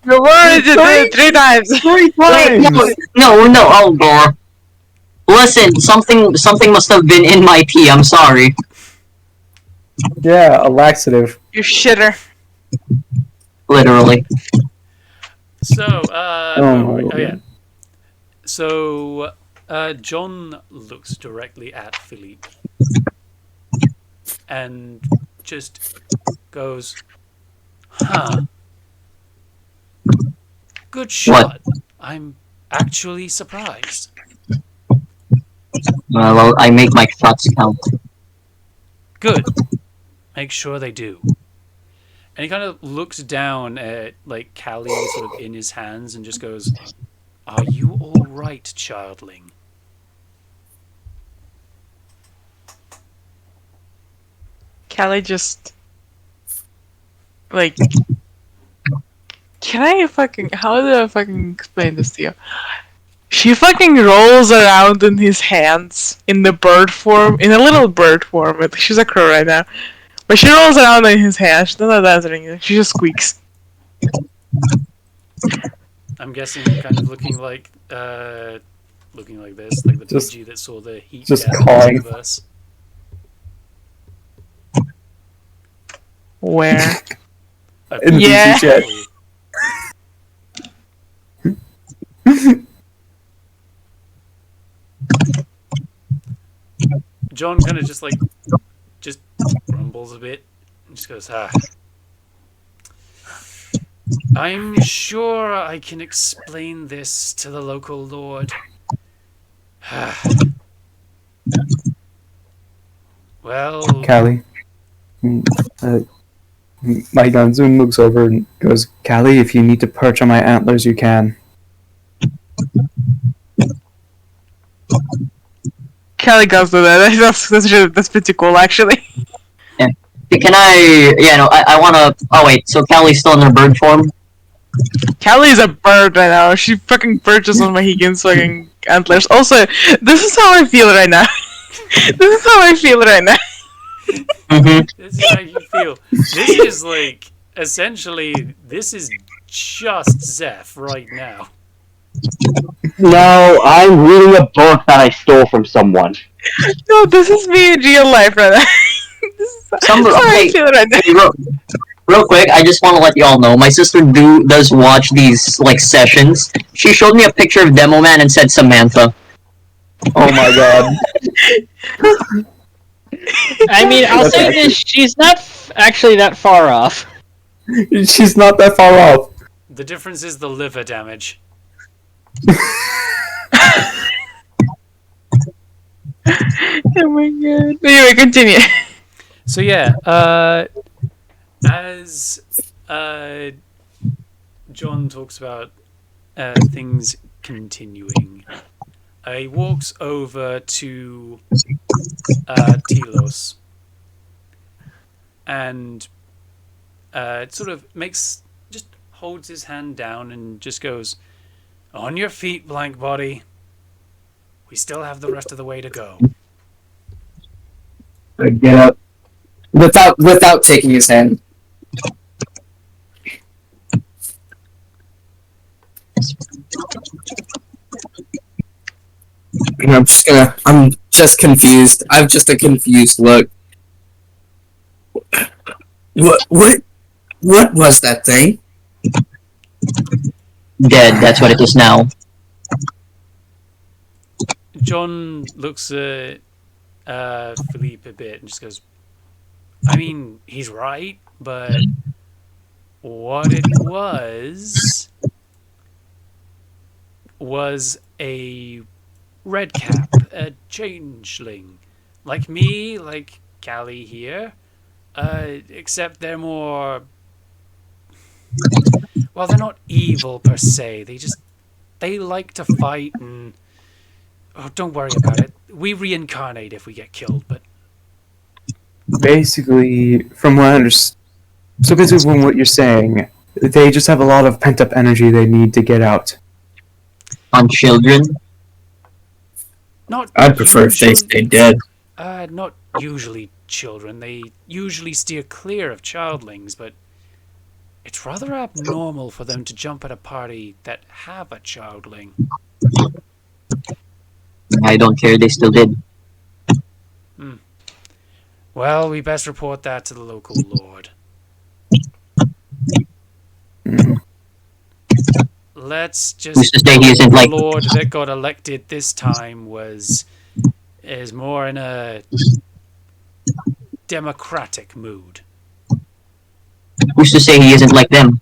You already did it 3 times. 3 Wait, times. no, Aldor. Listen, something must have been in my pee. I'm sorry. Yeah, a laxative. You shitter. Literally. So, Oh yeah. So, John looks directly at Philippe and just goes, "Huh. Good shot. I'm actually surprised." Well, I make my shots count. Good. Make sure they do. And he kind of looks down at like Callie sort of in his hands and just goes, "Are you all right, childling?" Callie just like, can I fucking, how do I fucking explain this to you? She fucking rolls around in his hands in the bird form, in a little bird form. She's a crow right now, but she rolls around in his hands. She doesn't answer anything. She just squeaks. I'm guessing kind of looking like this, like the Just- Pidgey that saw the heat just death in the cawing. universe. Where? In Yeah. the John kind of just grumbles a bit and just goes, "I'm sure I can explain this to the local lord." Well, Callie. My Ganzoon looks over and goes, Callie, if you need to perch on my antlers, you can. Callie goes to that. That's pretty cool, actually. Can I? Yeah, no. I wanna. Oh wait. So Callie's still in her bird form. Callie's a bird right now. She fucking perches on Mohegan's fucking antlers. Also, this is how I feel right now. This is how I feel right now. this is how you feel. This is like essentially this is just Zeph right now. No, I'm reading a book that I stole from someone. No, this is me in real life right now. This is how I feel right now. Hey, real quick, I just want to let y'all know, my sister does watch these like sessions. She showed me a picture of Demo Man and said Samantha. Oh my god. I mean, I'll That's say actually- this: she's not actually that far off. She's not that far off. The difference is the liver damage. Oh my god. Anyway, continue. So yeah, as John talks about things continuing, he walks over to Telos and sort of just holds his hand down and just goes, "On your feet, blank body. We still have the rest of the way to go." I get up without taking his hand. And I'm just confused. I've just a confused look. What was that thing? Dead, that's what it is now. John looks at Philippe a bit and just goes, "I mean, he's right, but what it was a red cap, a changeling. Like me, like Callie here, except they're more... Well, they're not evil per se. They like to fight and... Oh, don't worry about it. We reincarnate if we get killed, but... Basically, from what I understand, so basically from what you're saying, they just have a lot of pent-up energy they need to get out. On children? I'd prefer if they stayed dead. Not usually children. They usually steer clear of childlings, but it's rather abnormal for them to jump at a party that have a childling. I don't care, they still did. Well, we best report that to the local lord. Let's just Who's to say he isn't the like... lord that got elected this time is more in a democratic mood. Who's to say he isn't like them?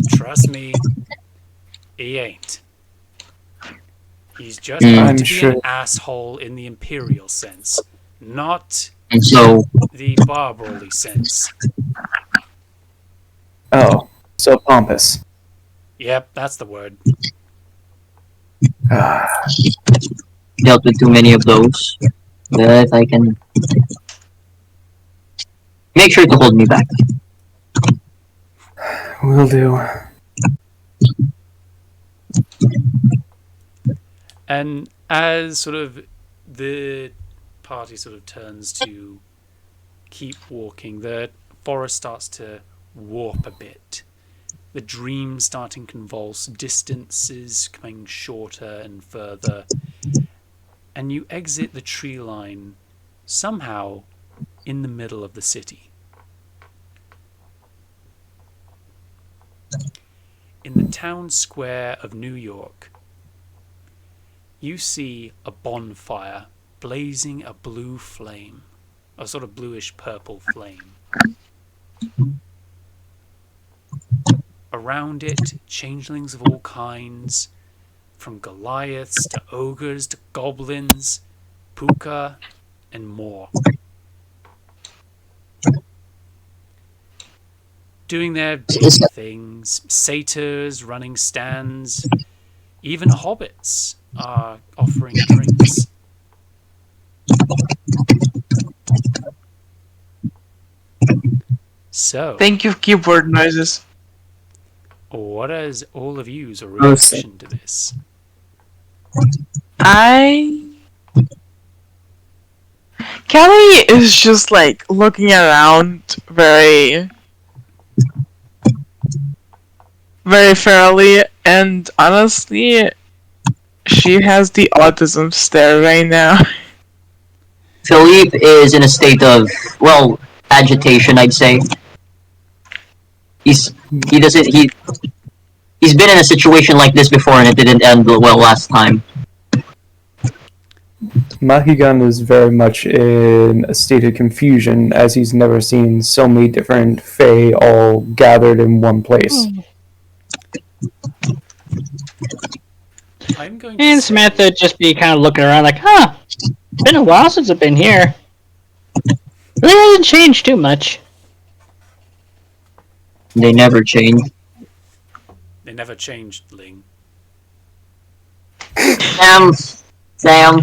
Trust me, he ain't. He's just I'm going to be sure. an asshole in the imperial sense, not And so, the barbarly sense. Oh, so pompous. Yep, that's the word. dealt with too many of those. But I can... Make sure to hold me back. Will do. And as sort of the party sort of turns to keep walking, the forest starts to warp a bit. The dreams starting to convulse, distances coming shorter and further, and you exit the tree line somehow in the middle of the city. In the town square of New York, you see a bonfire blazing a blue flame, a sort of bluish purple flame. Around it, changelings of all kinds, from Goliaths to ogres to goblins, puka, and more. Doing their daily things, satyrs running stands, even hobbits are offering drinks. So, Thank you, keyboard noises. what is all of you's reaction to this? Kelly is just like looking around very, very fairly, and honestly, she has the autism stare right now. Philippe is in a state of, well, agitation, I'd say. He's been in a situation like this before and it didn't end well last time. Mahigan is very much in a state of confusion as he's never seen so many different Fae all gathered in one place. I'm going to And say, Samantha just be kind of looking around like, huh, It's been a while since I've been here. Really hasn't changed too much. They never change. They never changed, Ling. Sam,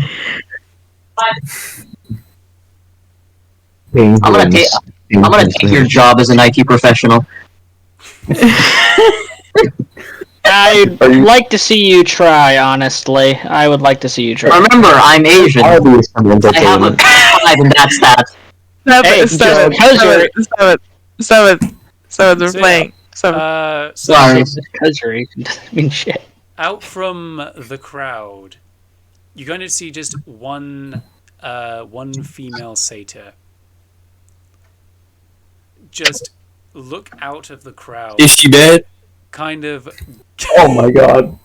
I'm gonna take your job as an IT professional. I'd like to see you try, honestly. I would like to see you try. Remember, I'm Asian. I'll be some I have a entertainment. 5 in that stat. Stop Hey, it, stop it, because stop you're- it, stop it, stop it, stop it, we're So, playing. Stop it. Sorry. Because you're Asian doesn't mean shit. Out from the crowd, you're going to see just one female satyr. Just look out of the crowd. Is she dead? Kind of. Oh my god.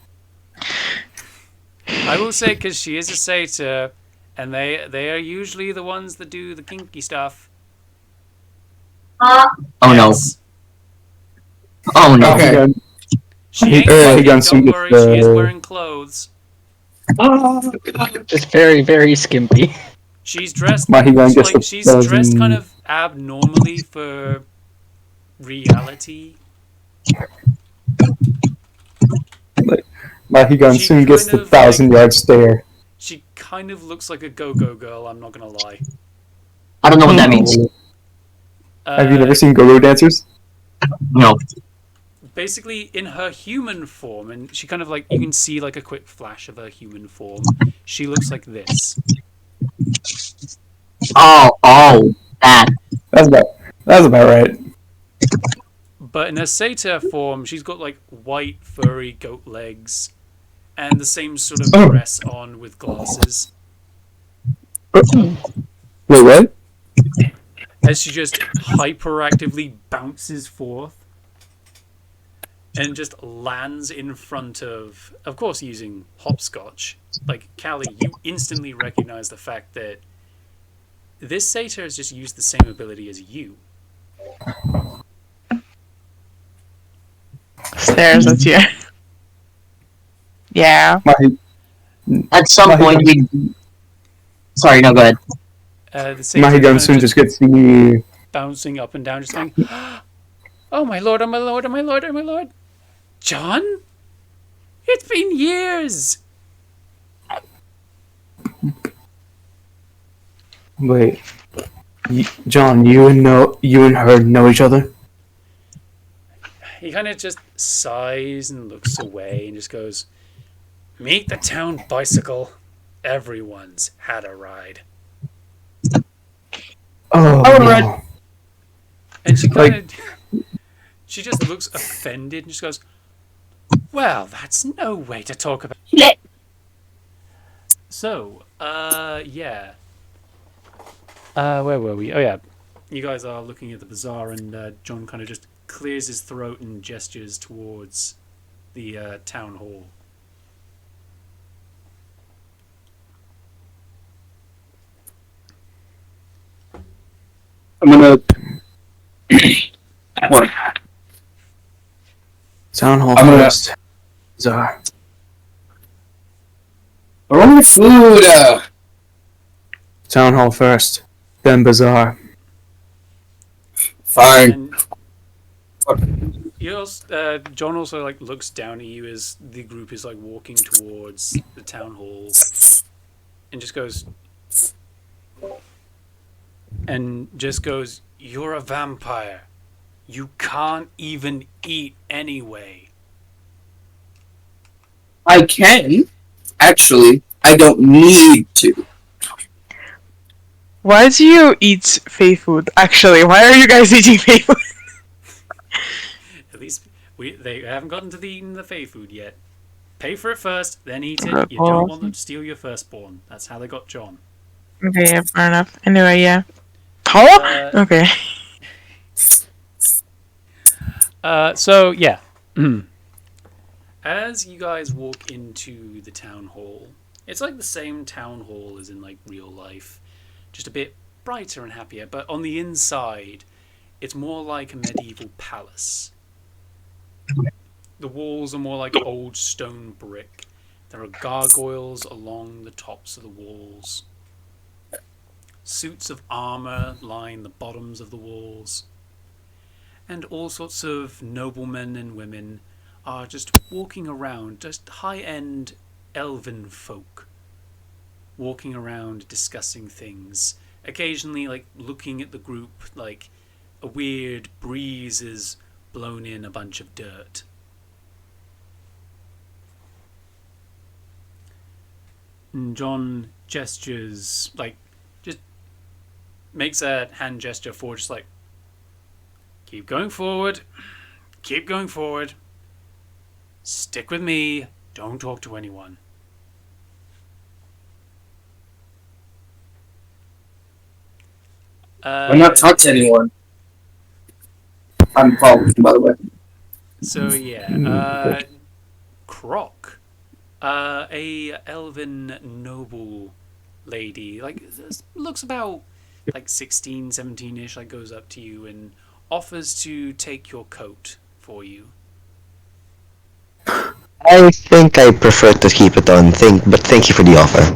I will say, because she is a satyr, and they are usually the ones that do the kinky stuff. Oh no. Yes. Oh no. Okay. She ain't He naked, got don't some worry, with she is the- wearing clothes. Just very, very skimpy. She's dressed Mahigan gets like the she's dressed kind dozen- of abnormally for reality. Mahigan She soon gets kind the of, 1,000-yard stare. She kind of looks like a go-go girl, I'm not gonna lie. I don't know what that means. Have you never seen go-go dancers? No. Basically, in her human form, and she kind of like, you can see like a quick flash of her human form, she looks like this. Oh, that. That's about right. But in her satyr form, she's got like white furry goat legs and the same sort of dress on with glasses. Wait, what? As she just hyperactively bounces forth and just lands in front of course, using hopscotch. Like, Callie, you instantly recognize the fact that this satyr has just used the same ability as you. Stares at you. Yeah. At some point we. Sorry, no, go ahead. The satyr kind Mahigan of soon just gets the... bouncing up and down, just going, "Oh my lord, oh my lord, oh my lord, oh my lord. John? It's been years." Wait. John, you and her know each other? He kind of just sighs and looks away and just goes, "Meet the town bicycle. Everyone's had a ride." Oh, Alright. no. And she kind of, she just looks offended and just goes, "Well, that's no way to talk about." So, yeah. Where were we? Oh, yeah. You guys are looking at the bazaar, and John kind of just clears his throat and gestures towards the town hall. I'm gonna. What? Town hall I'm gonna- first. Bazaar. I want my food. Town hall first, then bazaar. Fine. And you also, John also like looks down at you as the group is like walking towards the town hall, and just goes, "You're a vampire. You can't even eat anyway." I can. Actually, I don't need to. Why do you eat Fey food? Actually, why are you guys eating Fey food? At least they haven't gotten to eating the Fey food yet. Pay for it first, then eat it. You don't want them to steal your firstborn. That's how they got John. Okay, yeah, fair enough. Anyway, yeah. Huh? Okay. So yeah. As you guys walk into the town hall, it's like the same town hall as in like real life, just a bit brighter and happier. But on the inside, it's more like a medieval palace. The walls are more like old stone brick. There are gargoyles along the tops of the walls. suits of armor line the bottoms of the walls, and all sorts of noblemen and women are just walking around, just high-end elven folk, walking around discussing things, occasionally like looking at the group like a weird breeze is blown in a bunch of dirt. And John gestures, like, just makes a hand gesture forward, just like, keep going forward, keep going forward, stick with me, don't talk to anyone. I'm not talking to anyone. I'm following, by the way. So yeah, Croc, a elven noble lady, like looks about like 16, 17ish, like goes up to you and offers to take your coat for you. I think I prefer to keep it on. But thank you for the offer.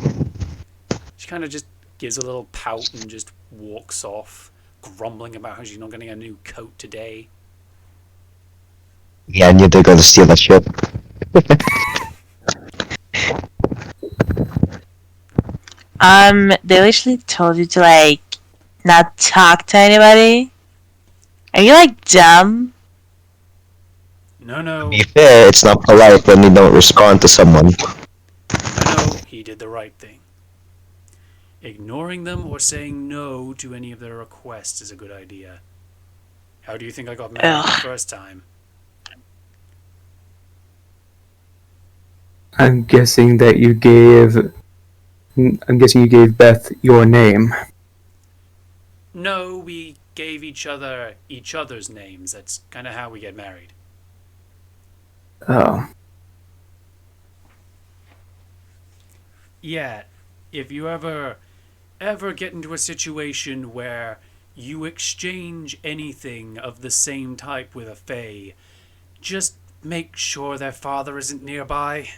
She kind of just gives a little pout and just walks off, grumbling about how she's not getting a new coat today. Yeah, I knew they're gonna steal that shit. They literally told you to like not talk to anybody. Are you like dumb? No, To no, be fair, it's not polite when you don't respond to someone. no, he did the right thing. Ignoring them or saying no to any of their requests is a good idea. How do you think I got married the Ugh. first time? I'm guessing that you gave. I'm guessing you gave Beth your name. No, we gave each other's names. That's kind of how we get married. Oh. Yeah, if you ever get into a situation where you exchange anything of the same type with a fae, just make sure their father isn't nearby.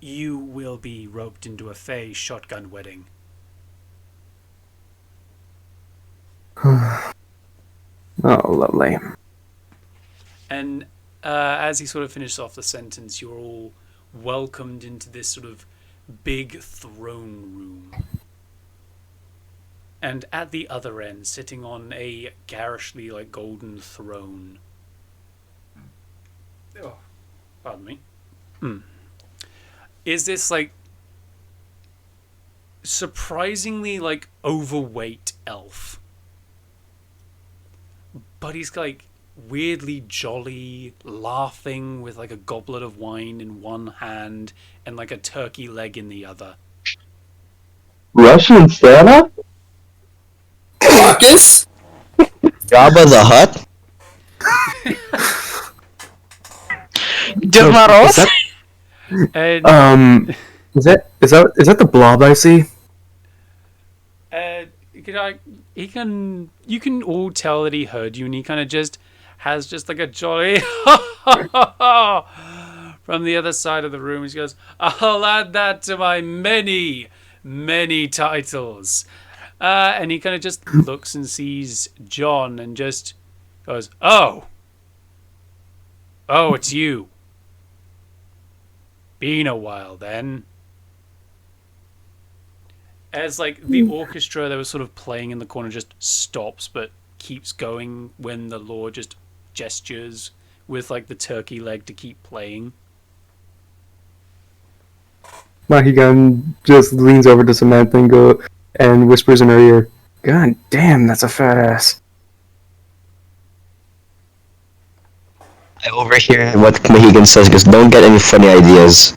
You will be roped into a fae shotgun wedding. Oh, lovely. And as he sort of finishes off the sentence, you're all welcomed into this sort of big throne room. And at the other end, sitting on a garishly like golden throne. Oh, pardon me. Is this like surprisingly like overweight elf? But he's like weirdly jolly, laughing with like a goblet of wine in one hand and like a turkey leg in the other. Russian Santa? Marcus? Jabba the Hutt? Just not us. And Is that the blob I see? you can all tell that he heard you, and he kind of just has just like a jolly from the other side of the room. He goes, "I'll add that to my many, many titles." And he kind of just looks and sees John and just goes, "Oh, it's you. Been a while then." As like the orchestra that was sort of playing in the corner just stops but keeps going when the Lord just gestures with like the turkey leg to keep playing. Mahigan just leans over to Samantha and whispers in her ear, "God damn, that's a fat ass." I overhear what Mahigan says because don't get any funny ideas.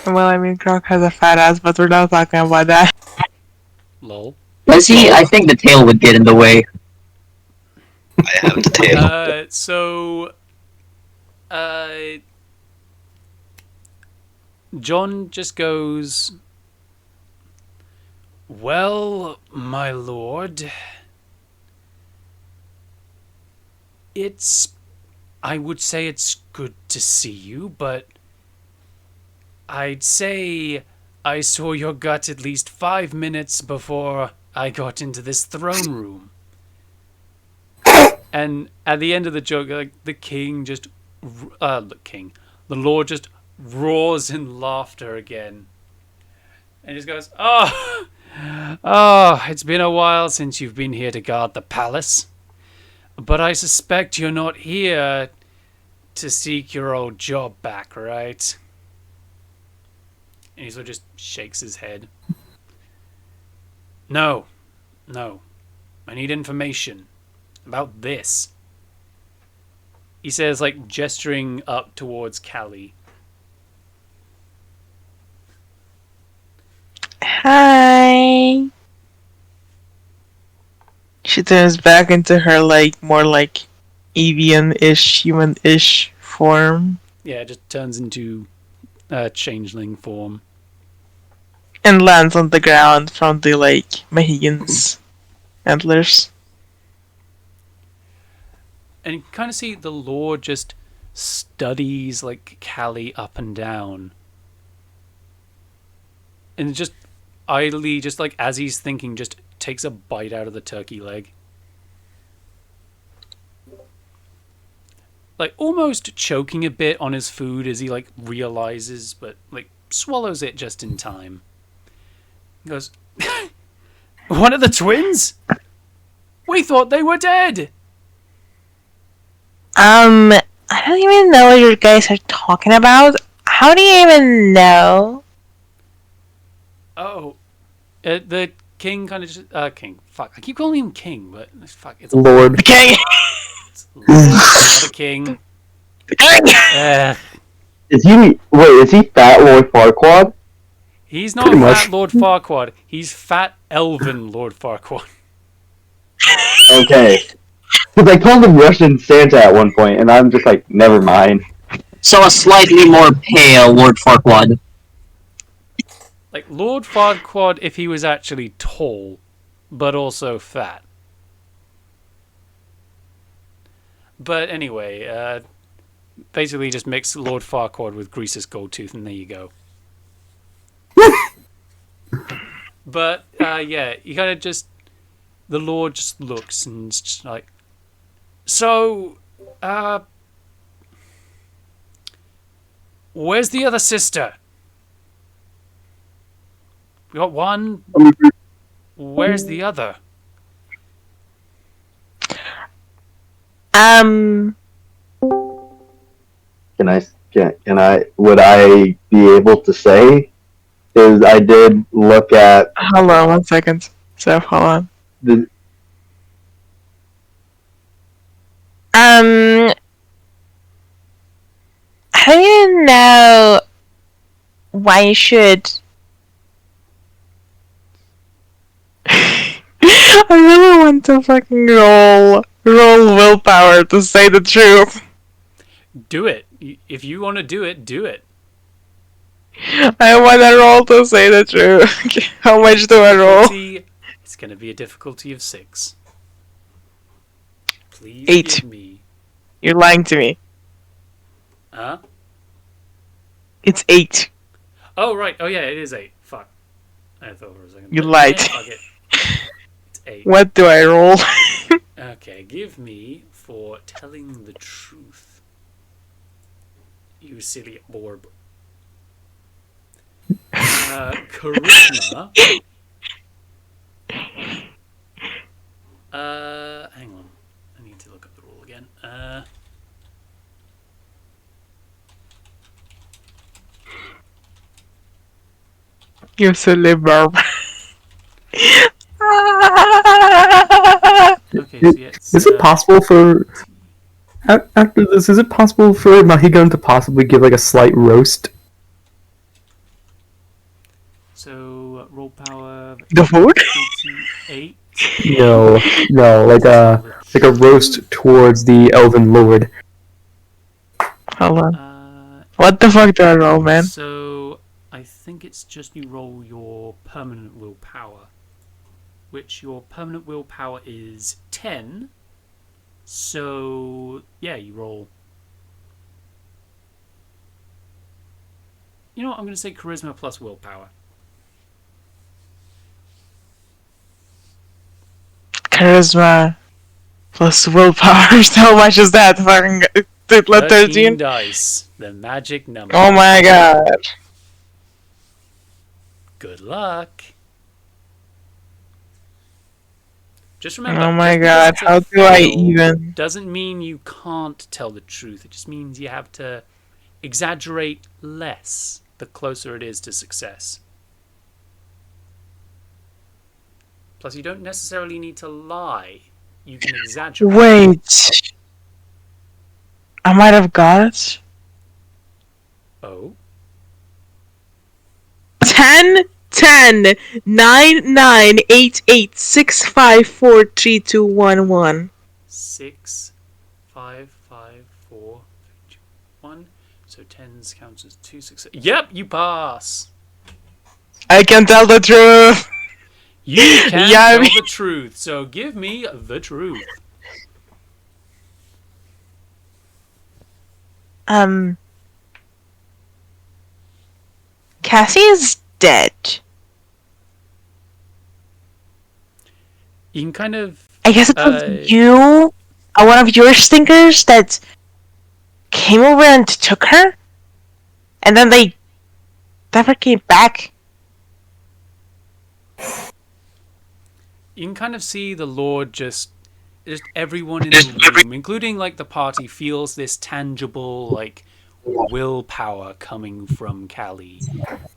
Well, I mean, Croc has a fat ass, but we're not talking about that. Lol. Does he? I think the tail would get in the way. I have the tail. John just goes, "Well, my lord, I would say it's good to see you, but I'd say I saw your gut at least 5 minutes before I got into this throne room. And at the end of the joke, like the Lord just roars in laughter again, and just goes, "Oh, oh, it's been a while since you've been here to guard the palace, but I suspect you're not here to seek your old job back, right?" And he sort of just shakes his head. No, no, I need information about this. He says, like, gesturing up towards Callie. Hi. She turns back into her like more like avian-ish, human-ish form Yeah, it just turns into changeling form. and lands on the ground from the like Mohegan's antlers. And you can kind of see the Lord just studies, like, Callie up and down. And just idly, just like as he's thinking, just takes a bite out of the turkey leg. Like, almost choking a bit on his food as he, like, realizes, but, like, swallows it just in time. He goes, "One of the twins? We thought they were dead!" I don't even know what you guys are talking about. How do you even know? Oh, the king kind of just... king. Fuck, I keep calling him king, but... Fuck, it's... Lord. Okay. It's not a king. Is he Fat Lord Farquaad? He's not Pretty much. Fat Lord Farquaad. He's Fat Elven Lord Farquaad. Okay. Because I called him Russian Santa at one point, and I'm just like, never mind. So a slightly more pale Lord Farquaad. Like, Lord Farquaad if he was actually tall, but also fat. But anyway, basically just mix Lord Farquaad with Greasus Goldtooth, and there you go. But, yeah, you kind of just... The Lord just looks and it's just like... So, where's the other sister? We got one. Where's the other? Can would I be able to say? Is I did look at Hold on 1 second. So hold on. the I don't know why you should. I really want to fucking roll willpower to say the truth. Do it. If you want to do it, do it. I want to roll to say the truth. How much do I roll? It's going to be a difficulty of 6. Please 8. give me... You're lying to me. Huh? It's 8. Oh, right. Oh, yeah, it is 8. Fuck. I thought for a second. You lied. Yeah, fuck it. It's 8. What do I roll? Okay, give me for telling the truth. You silly orb. Charisma. Hang on. I need to look up the rule again. You're silly barb. Okay, so yeah, it's, Is it possible for after this? Is it possible for Mahigan to possibly give like a slight roast? So roll power. The food? 8. No, like a roast towards the Elven Lord. Hold on. What the fuck do I roll, man? So I think it's just you roll your permanent willpower, which your permanent willpower is 10. So yeah, you roll You know what? I'm going to say charisma plus willpower. Charisma plus willpower. How much is that? Fucking 13 13? dice. The magic number. Oh my god. Good luck. Just remember. Oh my just because god, it's a how do I fail even? Doesn't mean you can't tell the truth. It just means you have to exaggerate less the closer it is to success. Plus, you don't necessarily need to lie. You can exaggerate. Wait. I might have got it. Oh? 10 10 9 9 8 8 6 5 4 3 2 1 1. 6, 5, 5, 4, 3, 2, 1. So 10s counts as 2 success. Yep, you pass. I can tell the truth. You can Yeah, tell the truth. So give me the truth. Cassie is dead. You can kind of. I guess it was you, one of your stinkers, that came over and took her, and then they never came back. You can kind of see the Lord just everyone in the room, including like the party, feels this tangible like willpower coming from Callie,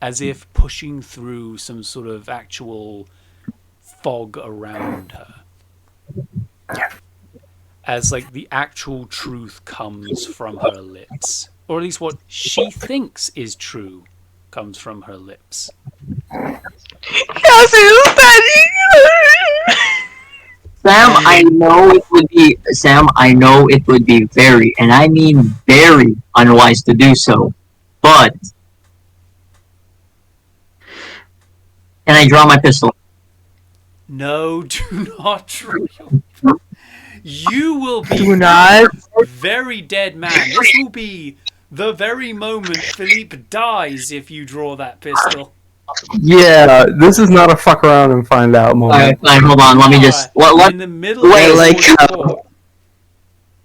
as if pushing through some sort of actual fog around her. As like the actual truth comes from her lips, or at least what she thinks is true comes from her lips. Cassie is dead. Sam, I know it would be very, and I mean very unwise to do so. But can I draw my pistol? No, do not draw You will be Do not. a very dead man. This will be the very moment Philippe dies if you draw that pistol. Yeah, this is not a fuck around and find out moment. Alright, fine, hold on, let me just what In the middle Wait, of like, the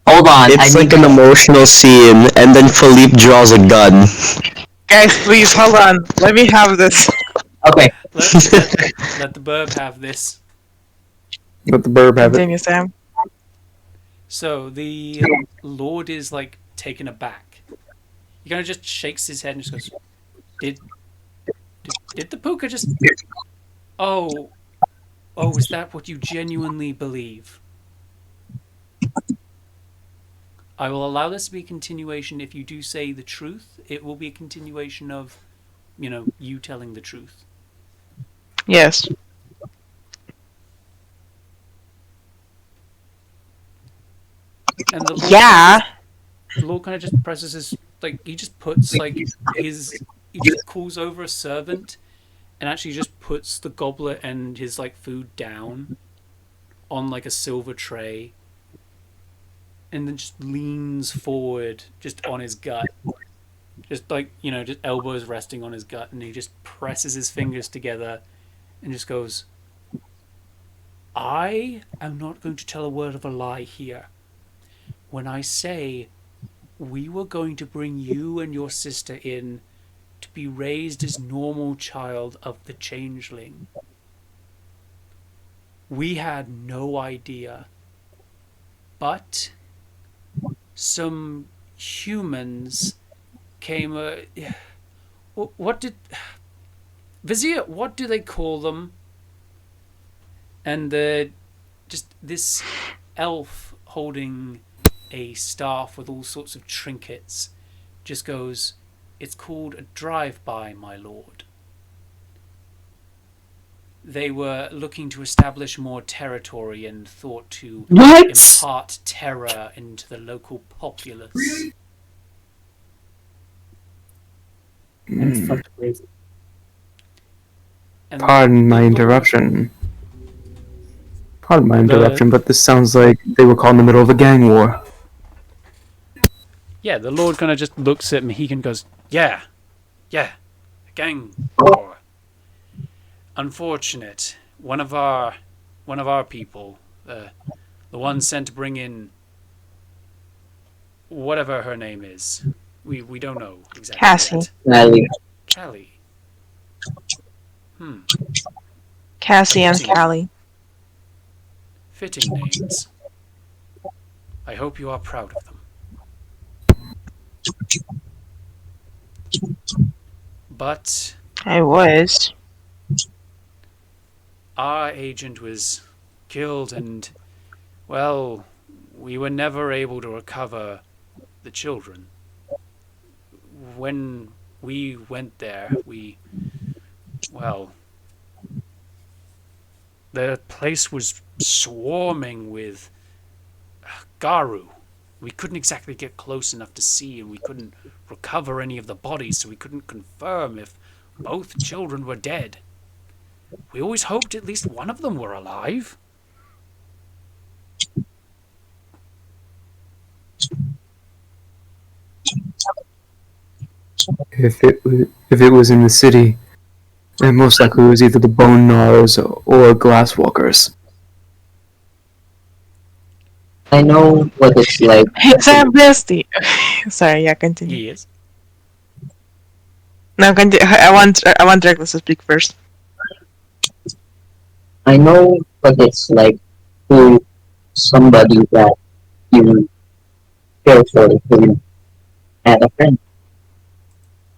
hold on. It's like an emotional scene, and then Philippe draws a gun. Guys, please hold on. Let me have this. Okay. let the burb have this. Let the burb have it. Continue, Sam. So the Lord is like taken aback. He kind of just shakes his head and just goes, Did the puka just... Oh, is that what you genuinely believe? I will allow this to be a continuation. If you do say the truth, it will be a continuation of, you telling the truth. Yes. And the Lord kind of just presses his, he just puts, he just calls over a servant and actually just puts the goblet and his, food down on, a silver tray, and then just leans forward just on his gut. Just, just elbows resting on his gut, and he just presses his fingers together and just goes, I am not going to tell a word of a lie here. When I say we were going to bring you and your sister in to be raised as normal child of the changeling, we had no idea. But some humans came... Vizier, what do they call them? And just this elf holding a staff with all sorts of trinkets just goes, it's called a drive-by, my lord. They were looking to establish more territory and thought to impart terror into the local populace. That's fucking crazy. And Pardon my interruption. But this sounds like they were caught in the middle of a gang war. Yeah, the Lord kind of just looks at Mohican and goes, yeah, gang war. Unfortunate. One of our people, the one sent to bring in whatever her name is. We don't know exactly Cassie. yet. Callie. Callie. Cassie and Fitting. Callie. Fitting names. I hope you are proud of them. But I was. our agent was killed and, well, we were never able to recover the children. When we went there, well, the place was swarming with Garu. We couldn't exactly get close enough to see, and we couldn't recover any of the bodies, so we couldn't confirm if both children were dead. We always hoped at least one of them were alive. If it was in the city, then most likely it was either the Bone Gnawers or Glasswalkers. I know what it's like. He's our bestie. Sorry, yeah, continue. He is. No, continue. I want Reckless to speak first. I know what it's like to somebody that you care for who had a friend.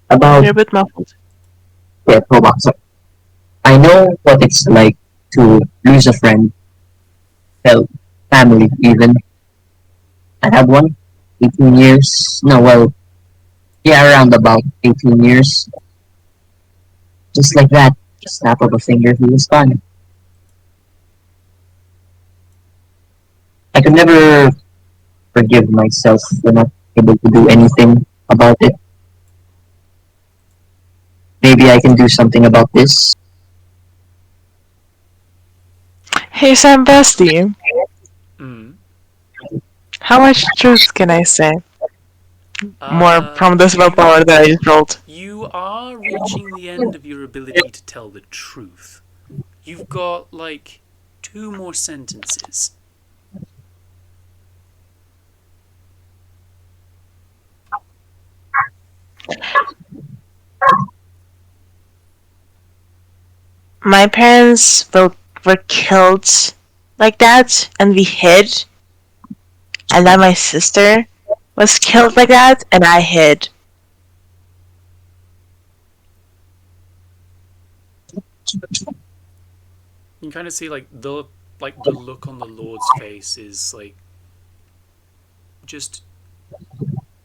About You're a bit muffled. yeah, Roblox. I know what it's like to lose a friend, hell, family even. I had one, 18 years. No, well, yeah, around about 18 years. Just like that, snap of a finger, he was gone. I could never forgive myself for not able to do anything about it. Maybe I can do something about this. Hey, Sam Bestie. Mm. How much truth can I say? More from this willpower that I just rolled. You are reaching the end of your ability to tell the truth. You've got, like, 2 more sentences. My parents were killed like that, and we hid. And then my sister was killed like that, and I hid. You can kind of see, like, the look on the Lord's face is, like, just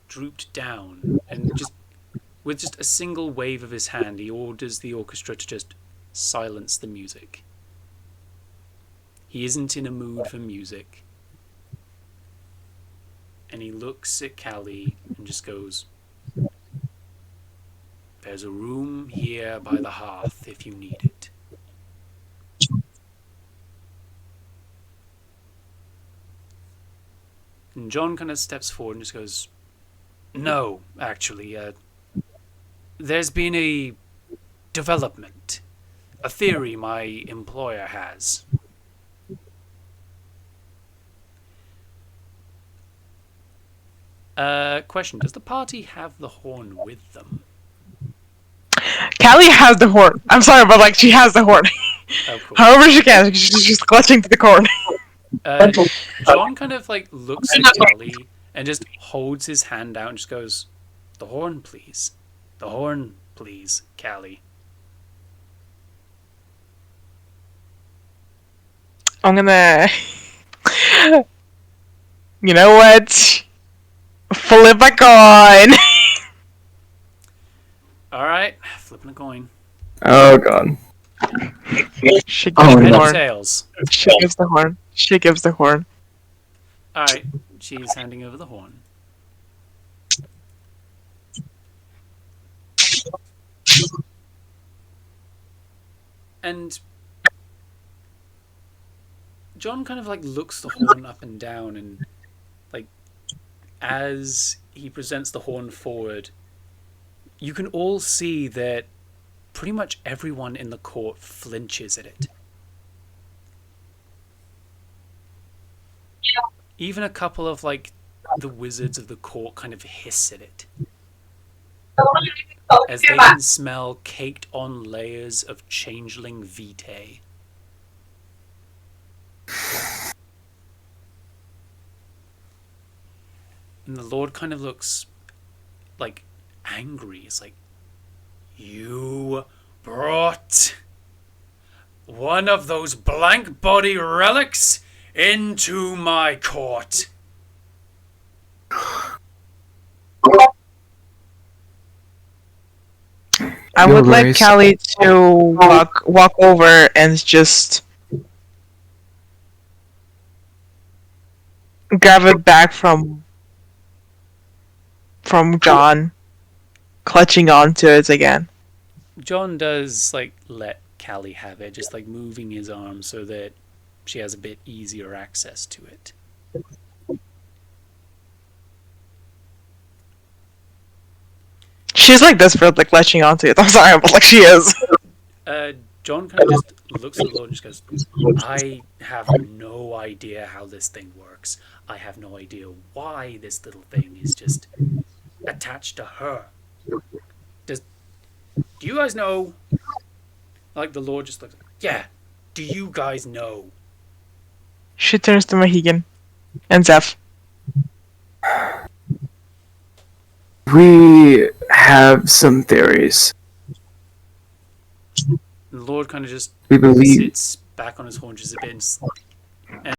drooped down, and just with just a single wave of his hand, he orders the orchestra to just silence the music. He isn't in a mood for music. And he looks at Callie and just goes, "There's a room here by the hearth if you need it." And John kind of steps forward and just goes, "No, actually, there's been a development. A theory my employer has. Question, does the party have the horn with them?" Callie has the horn. I'm sorry, but like she has the horn. Oh, cool. However she can, she's just clutching to the corn. John kind of like looks at Callie and just holds his hand out and just goes, "The horn, please. The horn, please, Callie." I'm gonna. You know what? Flip a coin. Alright, flipping a coin. Oh god. She gives Oh, the Head or horn. tails? She gives the horn. She gives the horn. Alright, she's handing over the horn. And John kind of like looks the horn up and down, and like as he presents the horn forward, you can all see that pretty much everyone in the court flinches at it. Even a couple of, like, the wizards of the court kind of hiss at it, as they can smell caked on layers of changeling vitae. And the Lord kind of looks, like, angry. It's like, you brought one of those blank body relics into my court. I No would like worries. Callie to walk over and just grab it back from John, clutching onto it again. John does, like, let Callie have it, just, like, moving his arm so that she has a bit easier access to it. She's like desperate, like latching onto it. I'm sorry, but like she is. John kind of just looks at the Lord and just goes, I have no idea how this thing works. I have no idea why this little thing is just attached to her. Do you guys know? Like, the Lord just looks, yeah, do you guys know? She turns to Mohegan and Zeph. We have some theories. And the Lord kind of just We believe sits back on his haunches a bit and